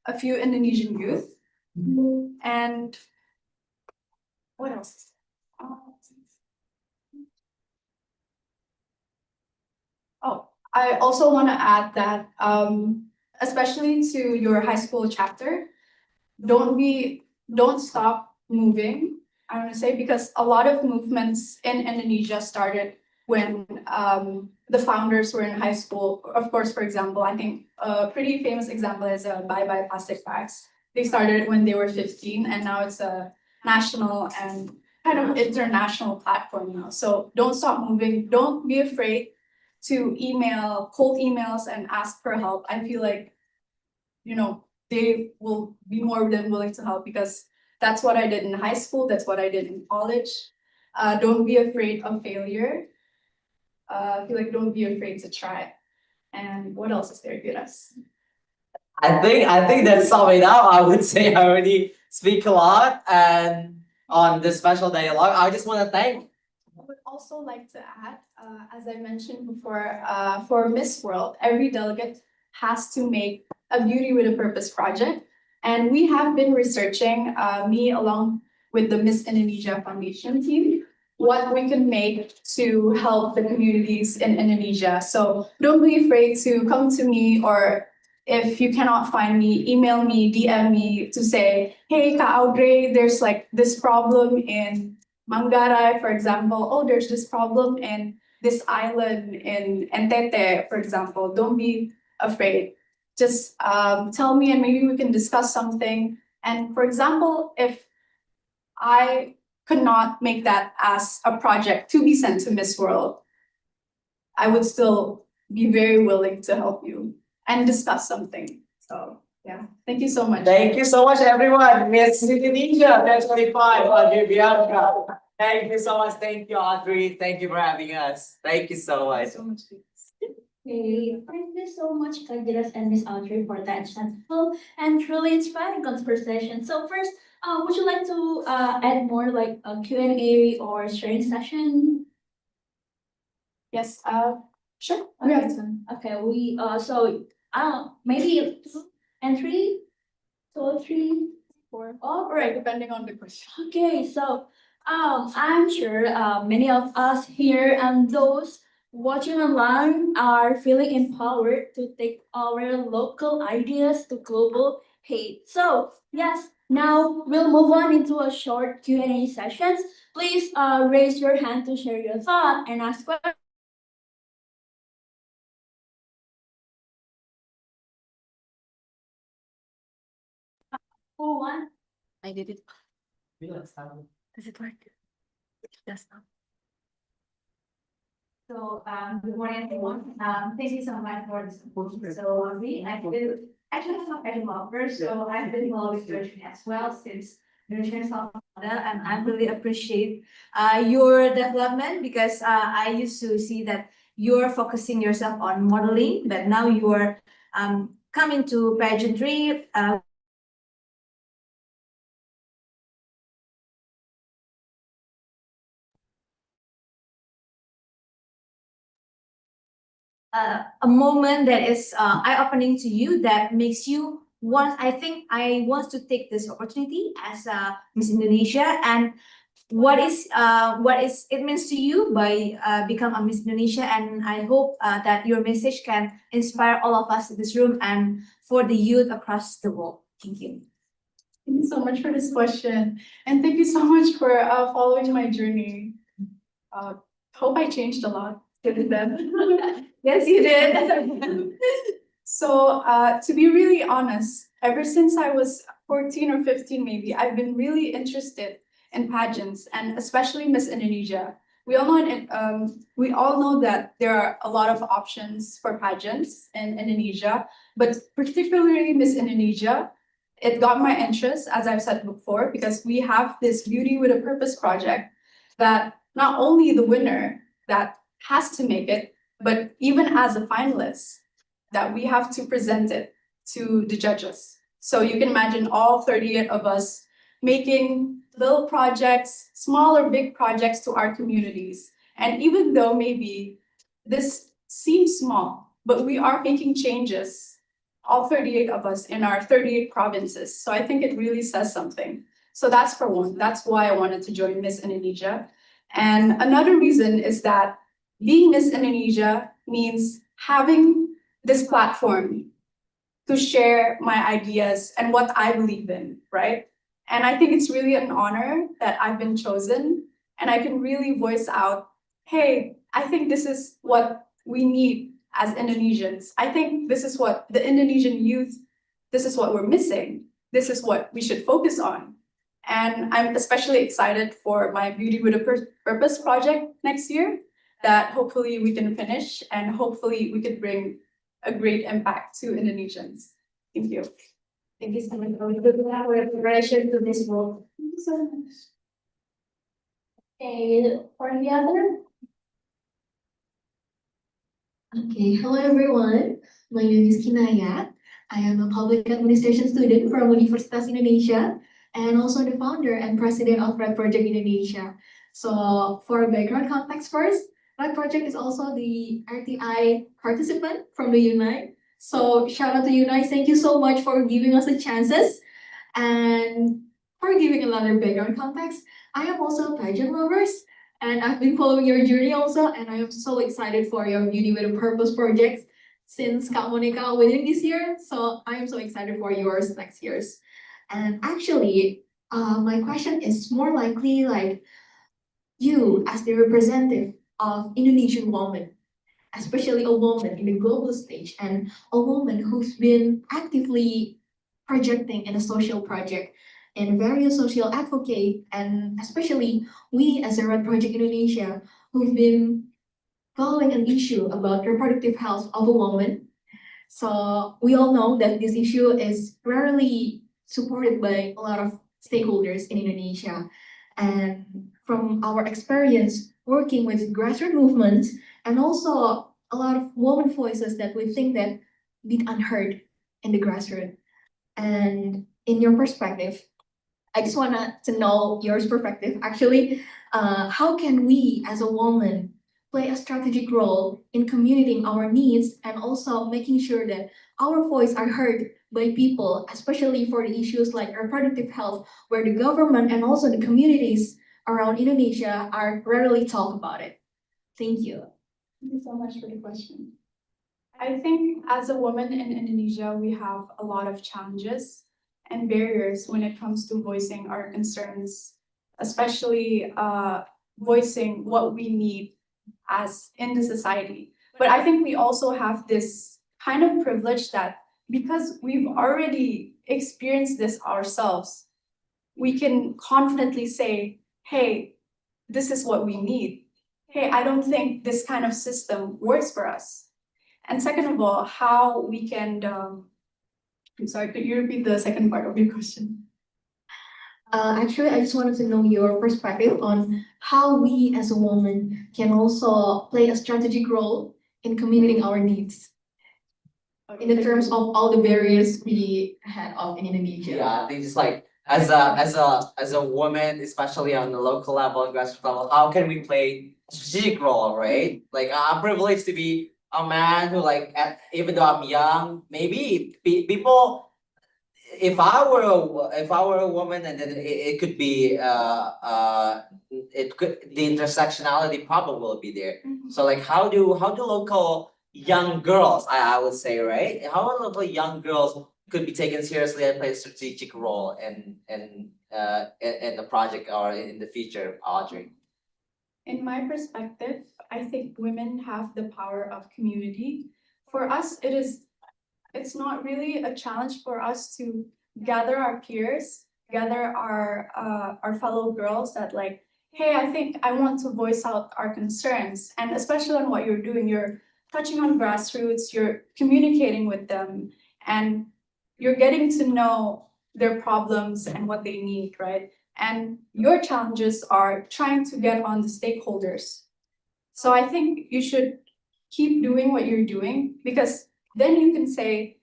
Speaker 7: a few Indonesian youth. And what else? Oh, I also want to add that, especially to your high school chapter, don't stop moving. I want to say because a lot of movements in Indonesia started when the founders were in high school. Of course, for example, I think a pretty famous example is Bye Bye Plastic Bags. They started when they were 15, and now it's a national and kind of international platform now. So don't stop moving. Don't be afraid to email, cold emails and ask for help. I feel like, they will be more than willing to help because that's what I did in high school. That's what I did in college. Don't be afraid of failure. I feel like don't be afraid to try. And what else is there, Giras?
Speaker 6: I think that's sum it up. I would say I already speak a lot and on this special dialogue. I just want to thank.
Speaker 7: I would also like to add, as I mentioned before, for Miss World, every delegate has to make a Beauty with a Purpose project. And we have been researching, me along with the Miss Indonesia Foundation team, what we can make to help the communities in Indonesia. So don't be afraid to come to me, or if you cannot find me, email me, DM me to say, hey, Audrey, there's like this problem in Manggarai, for example. Oh, there's this problem in this island in NTT, for example. Don't be afraid. Just tell me and maybe we can discuss something. And for example, if I could not make that as a project to be sent to Miss World, I would still be very willing to help you and discuss something. So yeah, thank you so much.
Speaker 6: Thank you so much, everyone. Miss Indonesia 2025, Audrey, Bianca. Thank you so much. Thank you, Audrey. Thank you for having us. Thank you so much.
Speaker 7: So much.
Speaker 2: Okay, thank you so much, Giras and Miss Audrey, for that insightful and truly inspiring conversation. So first, would you like to add more like a Q&A or sharing session?
Speaker 7: Yes, sure.
Speaker 2: Okay, okay, we so maybe 2 and 3, 2 or 3, 4.
Speaker 7: All right, depending on the question.
Speaker 2: Okay, so I'm sure many of us here and those watching online are feeling empowered to take our local ideas to global height. So yes, now we'll move on into a short Q&A sessions. Please raise your hand to share your thought and ask questions. Who won?
Speaker 1: I did it.
Speaker 2: Does it work? Yes. So, good morning, everyone. Thank you so much for this proposal. So, I've been actually not a developer, so I've been involved with Nutrition as well since Nutrition is not and I really appreciate your development because I used to see that you're focusing yourself on modeling, but now you're coming to pageantry. A moment that is eye-opening to you that makes you want. I think I want to take this opportunity as Miss Indonesia and what is it means to you by become a Miss Indonesia, and I hope that your message can inspire all of us in this room and for the youth across the world. Thank you.
Speaker 7: Thank you so much for this question. And thank you so much for following my journey. Hope I changed a lot.
Speaker 2: Yes, you did.
Speaker 7: So to be really honest, ever since I was 14 or 15 maybe, I've been really interested in pageants and especially Miss Indonesia. We all know that there are a lot of options for pageants in Indonesia, but particularly Miss Indonesia, it got my interest, as I've said before, because we have this Beauty with a Purpose project that not only the winner that has to make it, but even as a finalist, that we have to present it to the judges. So you can imagine all 38 of us making little projects, small or big projects to our communities. And even though maybe this seems small, but we are making changes, all 38 of us in our 38 provinces. So I think it really says something. So that's for one. That's why I wanted to join Miss Indonesia. And another reason is that being Miss Indonesia means having this platform to share my ideas and what I believe in, right? And I think it's really an honor that I've been chosen and I can really voice out, hey, I think this is what we need as Indonesians. I think this is what the Indonesian youth, this is what we're missing. This is what we should focus on. And I'm especially excited for my Beauty with a Purpose project next year that hopefully we can finish and hopefully we could bring a great impact to Indonesians. Thank you.
Speaker 8: Thank you so much for your preparation to this role.
Speaker 7: Thank you so much.
Speaker 8: Okay, for the other. Okay, hello everyone. My name is Kinaya. I am a public administration student from Universitas Indonesia and also the founder and president of Red Project Indonesia. So for background context first, Red Project is also the RTI participant from the Unite. So shout out to Unite. Thank you so much for giving us the chances and for giving another background context. I am also a pageant lovers. And I've been following your journey also, and I am so excited for your Beauty with a Purpose project since Kak Monica winning this year. So I am so excited for yours next year's. And actually, my question is more likely like you as the representative of Indonesian women, especially a woman in the global stage and a woman who's been actively projecting in a social project and various social advocate, and especially we as a Red Project Indonesia who've been following an issue about reproductive health of a woman. So we all know that this issue is rarely supported by a lot of stakeholders in Indonesia. And from our experience working with grassroots movements and also a lot of women voices that we think that been unheard in the grassroots. And in your perspective, I just wanna to know your perspective. Actually, how can we as a woman play a strategic role in communicating our needs and also making sure that our voice are heard by people, especially for the issues like reproductive health, where the government and also the communities around Indonesia are rarely talk about it. Thank you.
Speaker 7: Thank you so much for the question. I think as a woman in Indonesia, we have a lot of challenges and barriers when it comes to voicing our concerns, especially voicing what we need as in the society. But I think we also have this kind of privilege that because we've already experienced this ourselves, we can confidently say, hey, this is what we need. Hey, I don't think this kind of system works for us. And second of all, how we can, I'm sorry, could you repeat the second part of your question?
Speaker 8: Actually, I just wanted to know your perspective on how we as a woman can also play a strategic role in communicating our needs in the terms of all the barriers we had of in Indonesia.
Speaker 6: Yeah, I think just like as a woman, especially on the local level and grassroots level, how can we play a strategic role, right? Like I'm privileged to be a man who even though I'm young, maybe people. If I were a woman, and then it could be the intersectionality problem will be there. So like how do local young girls, I would say, right? How local young girls could be taken seriously and play a strategic role in the project or in the future, Audrey?
Speaker 7: In my perspective, I think women have the power of community. For us, it's not really a challenge for us to gather our peers, gather our fellow girls that like, hey, I think I want to voice out our concerns. And especially on what you're doing, you're touching on grassroots, you're communicating with them, and you're getting to know their problems and what they need, right? And your challenges are trying to get on the stakeholders. So I think you should keep doing what you're doing, because then you can say,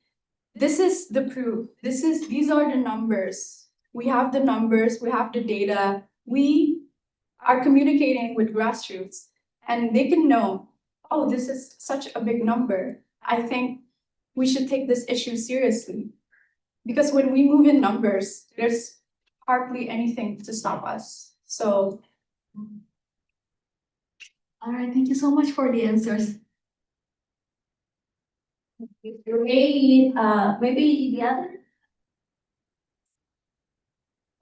Speaker 7: this is the proof, these are the numbers. We have the numbers, we have the data, we are communicating with grassroots, and they can know, oh, this is such a big number. I think we should take this issue seriously. Because when we move in numbers, there's hardly anything to stop us. So.
Speaker 8: All right, thank you so much for the answers.
Speaker 2: Maybe the other.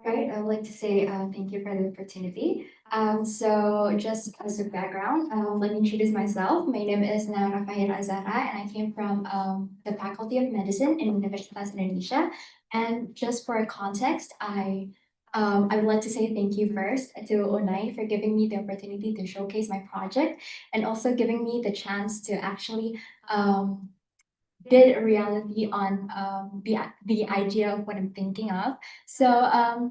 Speaker 8: Right, I would like to say thank you for the opportunity. So just as a background, let me introduce myself. My name is Nara Fahira Zahra, and I came from the Faculty of Medicine in Universitas Indonesia. And just for context, I I would like to say thank you first to Onai for giving me the opportunity to showcase my project and also giving me the chance to actually did a reality on the idea of what I'm thinking of. So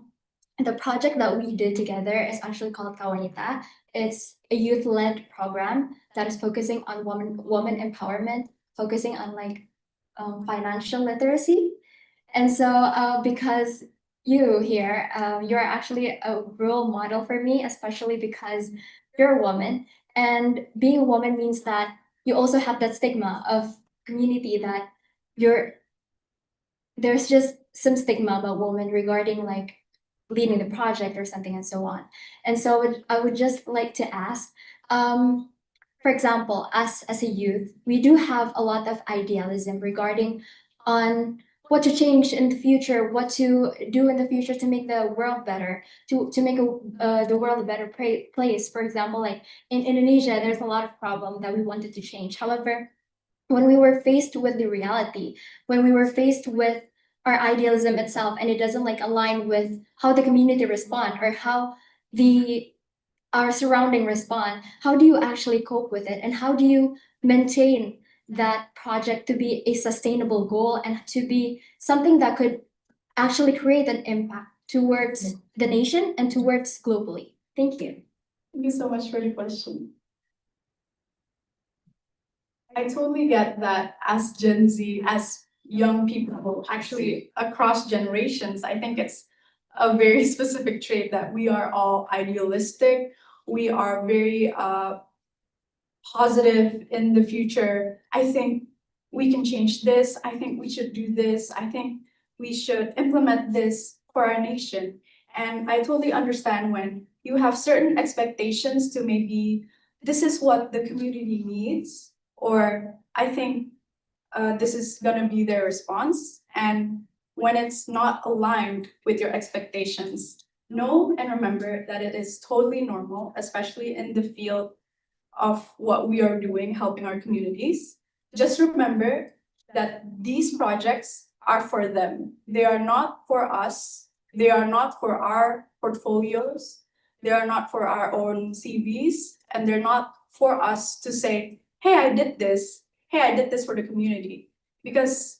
Speaker 8: the project that we did together is actually called Kawanita. It's a youth-led program that is focusing on woman empowerment, focusing on like financial literacy. And so because you here, you're actually a role model for me, especially because you're a woman. And being a woman means that you also have that stigma of community that you're there's just some stigma about women regarding like leading the project or something and so on. And so I would just like to ask, for example, us as a youth, we do have a lot of idealism regarding on what to change in the future, what to do in the future to make the world better, to make the world a better place. For example, like in Indonesia, there's a lot of problem that we wanted to change. However, when we were faced with the reality, when we were faced with our idealism itself, and it doesn't like align with how the community respond or how the our surrounding respond, how do you actually cope with it, and how do you maintain that project to be a sustainable goal and to be something that could actually create an impact towards the nation and towards globally? Thank you.
Speaker 7: Thank you so much for the question. I totally get that as Gen Z, as young people, actually across generations, I think it's a very specific trait that we are all idealistic. We are very positive in the future. I think we can change this. I think we should do this. I think we should implement this for our nation. And I totally understand when you have certain expectations to maybe this is what the community needs, or I think this is gonna be their response. And when it's not aligned with your expectations, know and remember that it is totally normal, especially in the field of what we are doing, helping our communities. Just remember that these projects are for them. They are not for us. They are not for our portfolios. They are not for our own CVs. And they're not for us to say, hey, I did this. Hey, I did this for the community. Because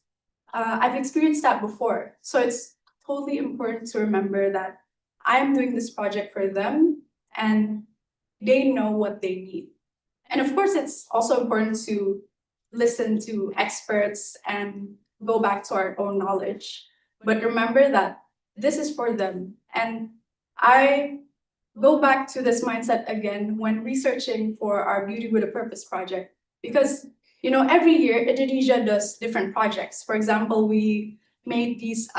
Speaker 7: I've experienced that before. So it's totally important to remember that I'm doing this project for them and they know what they need. And of course, it's also important to listen to experts and go back to our own knowledge. But remember that this is for them. And I go back to this mindset again when researching for our Beauty with a Purpose project. Because, you know, every year Indonesia does different projects. For example, we made these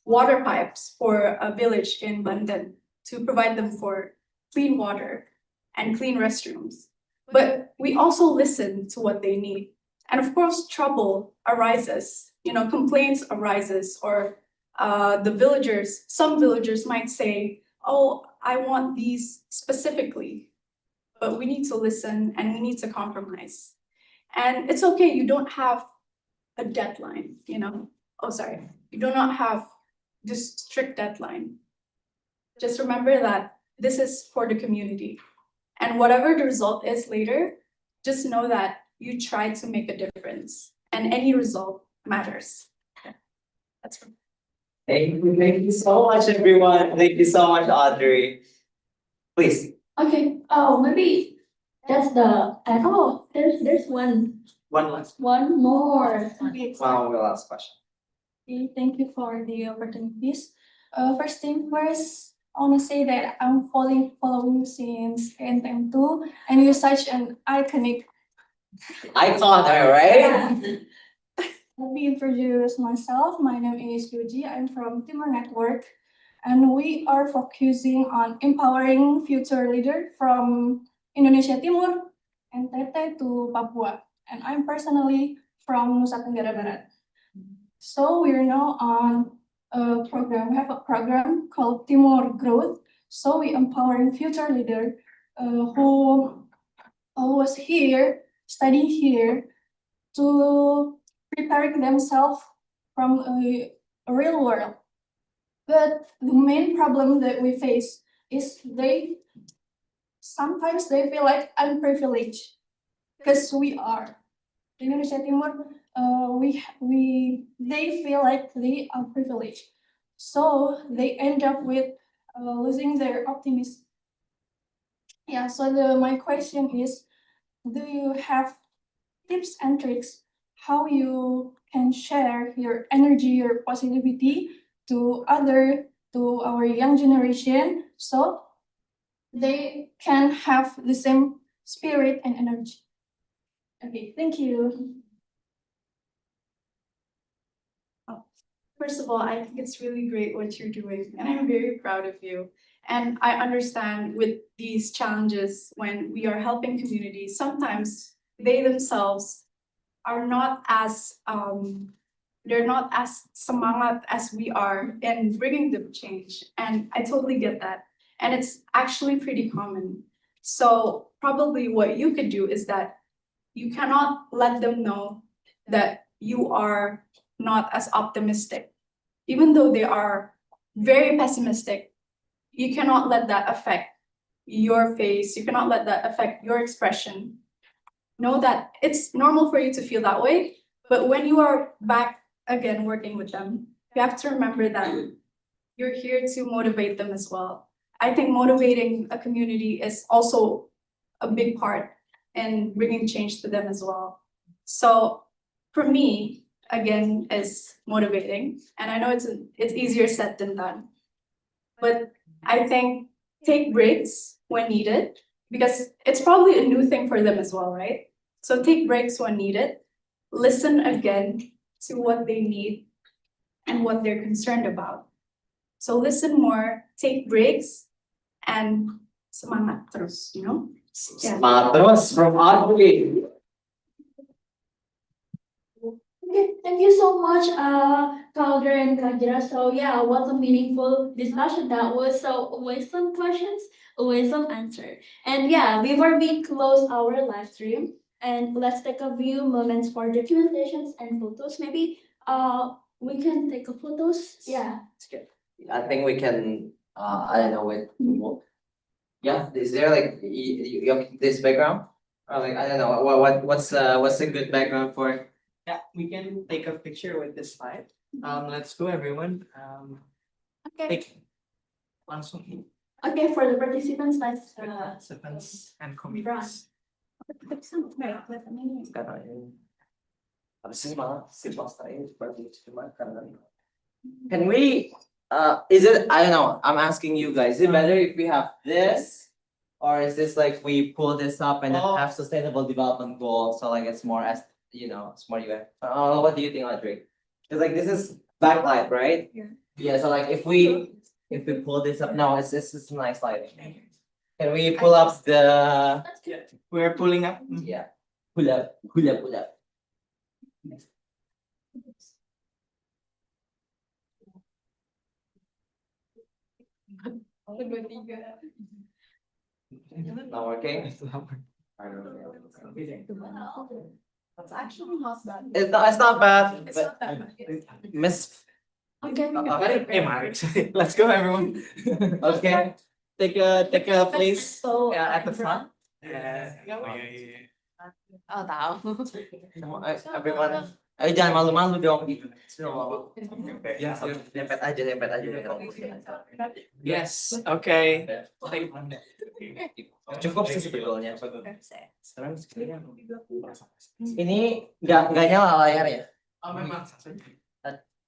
Speaker 7: water pipes for a village in London to provide them for clean water and clean restrooms. But we also listen to what they need. And of course, trouble arises, you know, complaints arises, or some villagers might say, oh, I want these specifically, but we need to listen and we need to compromise. And it's okay, you don't have a deadline, you know? Oh, sorry, you do not have this strict deadline. Just remember that this is for the community. And whatever the result is later, just know that you tried to make a difference and any result matters. That's right.
Speaker 6: Thank you so much, everyone. Thank you so much, Audrey. Please,
Speaker 2: Okay, maybe that's the, there's one
Speaker 6: one
Speaker 2: more.
Speaker 6: the last question.
Speaker 10: Okay, thank you for the opportunities. First thing first, I want to say that I'm following you since NTM2, and you're such an iconic.
Speaker 6: Icon, all right?
Speaker 10: Let me introduce myself. My name is Yuji. I'm from Timor Network, and we are focusing on empowering future leaders from Indonesia Timur, NTT to Papua. And I'm personally from Nusa Tenggara Barat. So we're now on a program. We have a program called Timor Growth. So we empowering future leader who was here, studying here, to preparing themselves from a real world. But the main problem that we face is sometimes they feel like unprivileged because we are Indonesia Timur. They feel like they are privileged, so they end up with losing their optimism. Yeah. So my question is, do you have tips and tricks how you can share your energy, your positivity to our young generation, so they can have the same spirit and energy? Okay, thank you.
Speaker 7: First of all, I think it's really great what you're doing, and I'm very proud of you. And I understand with these challenges when we are helping communities, sometimes they themselves are not as they're not as semangat as we are in bringing the change. And I totally get that. And it's actually pretty common. So probably what you could do is that you cannot let them know that you are not as optimistic. Even though they are very pessimistic, you cannot let that affect your face. You cannot let that affect your expression. Know that it's normal for you to feel that way, but when you are back again working with them, you have to remember that you're here to motivate them as well. I think motivating a community is also a big part in bringing change to them as well. So for me, again, is motivating, and I know it's easier said than done, but I think take breaks when needed because it's probably a new thing for them as well, right? So take breaks when needed, listen again to what they need and what they're concerned about. So listen more, take breaks, and semangat terus, you know? Yeah.
Speaker 6: Matos from Audrey.
Speaker 2: Okay, thank you so much, Calder and Kajira. So yeah, what a meaningful discussion that was. So always some questions, always some answer. And yeah, before we close our live stream, and let's take a few moments for documentations and photos. Maybe we can take a photos. Yeah, it's good.
Speaker 6: I think we can. I don't know yeah. Is there like this background? Or like I don't know what's a good background for?
Speaker 1: Yeah, we can take a picture with this slide. Let's go everyone.
Speaker 2: Okay.
Speaker 1: Take langsung
Speaker 2: Okay, for the participants, let's
Speaker 1: participants and committees.
Speaker 6: Can we? Is it? I don't know. I'm asking you guys. Is it better if we have this, or is this like we pull this up and then have sustainable development goals? So like it's more as it's more UN. What do you think, Audrey? Because like this is backlight, right?
Speaker 7: Yeah.
Speaker 6: Yeah. So like if we pull this up, no, it's this is nice lighting. Can we pull up the?
Speaker 1: We're pulling up.
Speaker 6: Yeah. Pull up. Pull up. Pull up. Not working.
Speaker 7: It's actually not bad.
Speaker 6: It's not bad.
Speaker 7: It's
Speaker 6: But
Speaker 7: not that bad.
Speaker 6: Miss.
Speaker 2: Okay.
Speaker 1: Hey, Mark. Let's go everyone.
Speaker 6: Okay. Take a place
Speaker 2: So
Speaker 6: at the front.
Speaker 2: oh, tahu.
Speaker 6: Everyone. Ayo jangan malu-malu dong.
Speaker 1: Yes.
Speaker 6: Dempet aja, dempet aja.
Speaker 1: Yes. Okay.
Speaker 6: Cukup sih sebetulnya. Ini nggak nyala layarnya.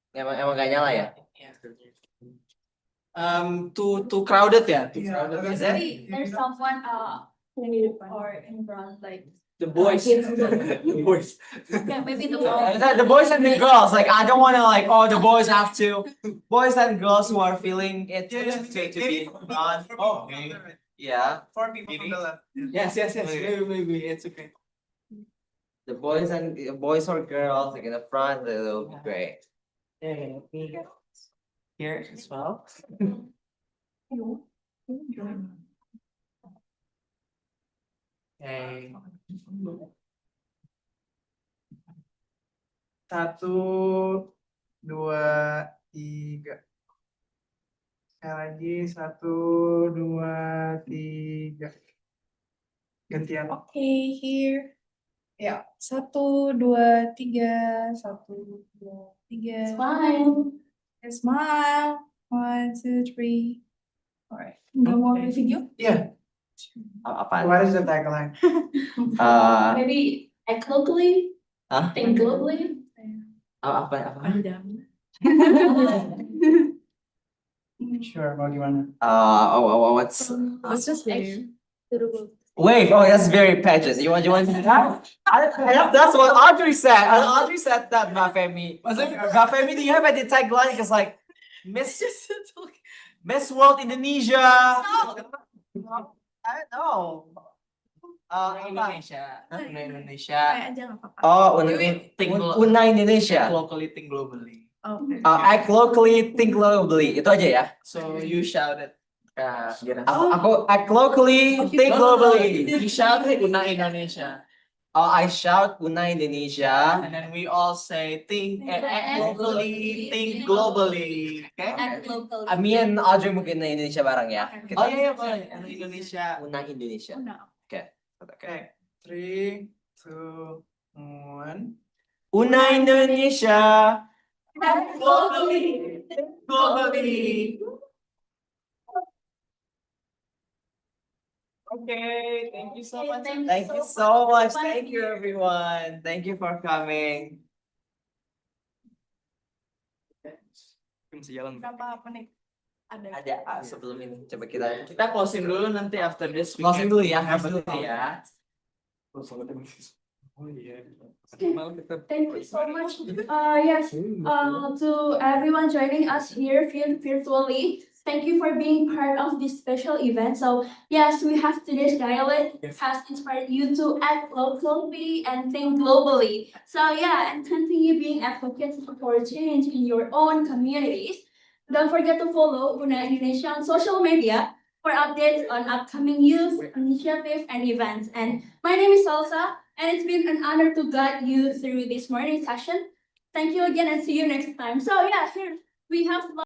Speaker 6: Emang nggak nyala ya?
Speaker 1: Too crowded ya. Too crowded. Is that?
Speaker 2: There's someone who are in front, like
Speaker 1: The boys. The boys.
Speaker 2: yeah, maybe the
Speaker 6: The boys and the girls, like I don't want to like the boys have to. Boys and girls who are feeling it to be on.
Speaker 1: Oh, okay.
Speaker 6: Yeah.
Speaker 1: 4 people from the left. Yes. Maybe it's okay.
Speaker 6: The boys or girls like in the front, it'll be great.
Speaker 1: Here as well. Okay. 1, 2, 3. Sekali lagi, 1, 2, 3. Gantian.
Speaker 7: Okay, here. Ya, 1, 2, 3, 1, 2, 3.
Speaker 2: Smile.
Speaker 7: Smile. 1, 2, 3. Alright. No more video?
Speaker 1: Yeah.
Speaker 6: Apa?
Speaker 1: What is the tagline?
Speaker 2: Maybe act locally,
Speaker 6: Hah?
Speaker 2: think globally.
Speaker 6: Apa?
Speaker 2: Panjang.
Speaker 1: Sure, mau gimana?
Speaker 6: What's
Speaker 7: Let's just wave.
Speaker 6: wave? Oh, that's very pageant. You want to do that? That's what Audrey said. Audrey said that, Mbak Femi. Mbak Femi, do you have any tagline? Because like Miss World Indonesia. I don't know.
Speaker 1: Indonesia.
Speaker 6: Hah?
Speaker 1: Indonesia.
Speaker 7: Aja nggak apa-apa.
Speaker 6: Oh,
Speaker 1: Think
Speaker 6: Una Indonesia.
Speaker 1: locally, think globally.
Speaker 7: Okay.
Speaker 6: Act locally, think globally. Itu aja ya.
Speaker 1: So you shouted. Giras.
Speaker 6: Aku act locally, think globally.
Speaker 1: You shouted Una Indonesia.
Speaker 6: Oh, I shout Una Indonesia.
Speaker 1: And then we all say act locally, think globally. Okay?
Speaker 2: Act locally.
Speaker 6: Me and Audrey mungkin Una Indonesia bareng ya.
Speaker 1: Oh iya boleh. Una Indonesia.
Speaker 6: Una Indonesia.
Speaker 7: No.
Speaker 1: Okay. 3, 2, 1.
Speaker 6: Una Indonesia.
Speaker 1: Globally, globally. Okay, thank you so much.
Speaker 6: Thank you so much. Thank you everyone. Thank you for coming.
Speaker 5: Bisa jalan.
Speaker 7: Berapa menit? Ada.
Speaker 6: Ada sebelum ini coba kita
Speaker 1: Kita closing dulu nanti after this.
Speaker 6: closing dulu ya.
Speaker 1: Have a
Speaker 6: Closing
Speaker 1: good
Speaker 6: dulu
Speaker 1: day.
Speaker 6: ya.
Speaker 5: Oh iya.
Speaker 2: Thank you so much. Yes, to everyone joining us here virtually, thank you for being part of this special event. So yes, we have today's dialect has inspired you to act locally and think globally. So yeah, and continue being advocates for change in your own communities. Don't forget to follow Una Indonesia on social media for updates on upcoming youth initiatives and events. And my name is Salsa, and it's been an honor to guide you through this morning session. Thank you again and see you next time. So yeah, here we have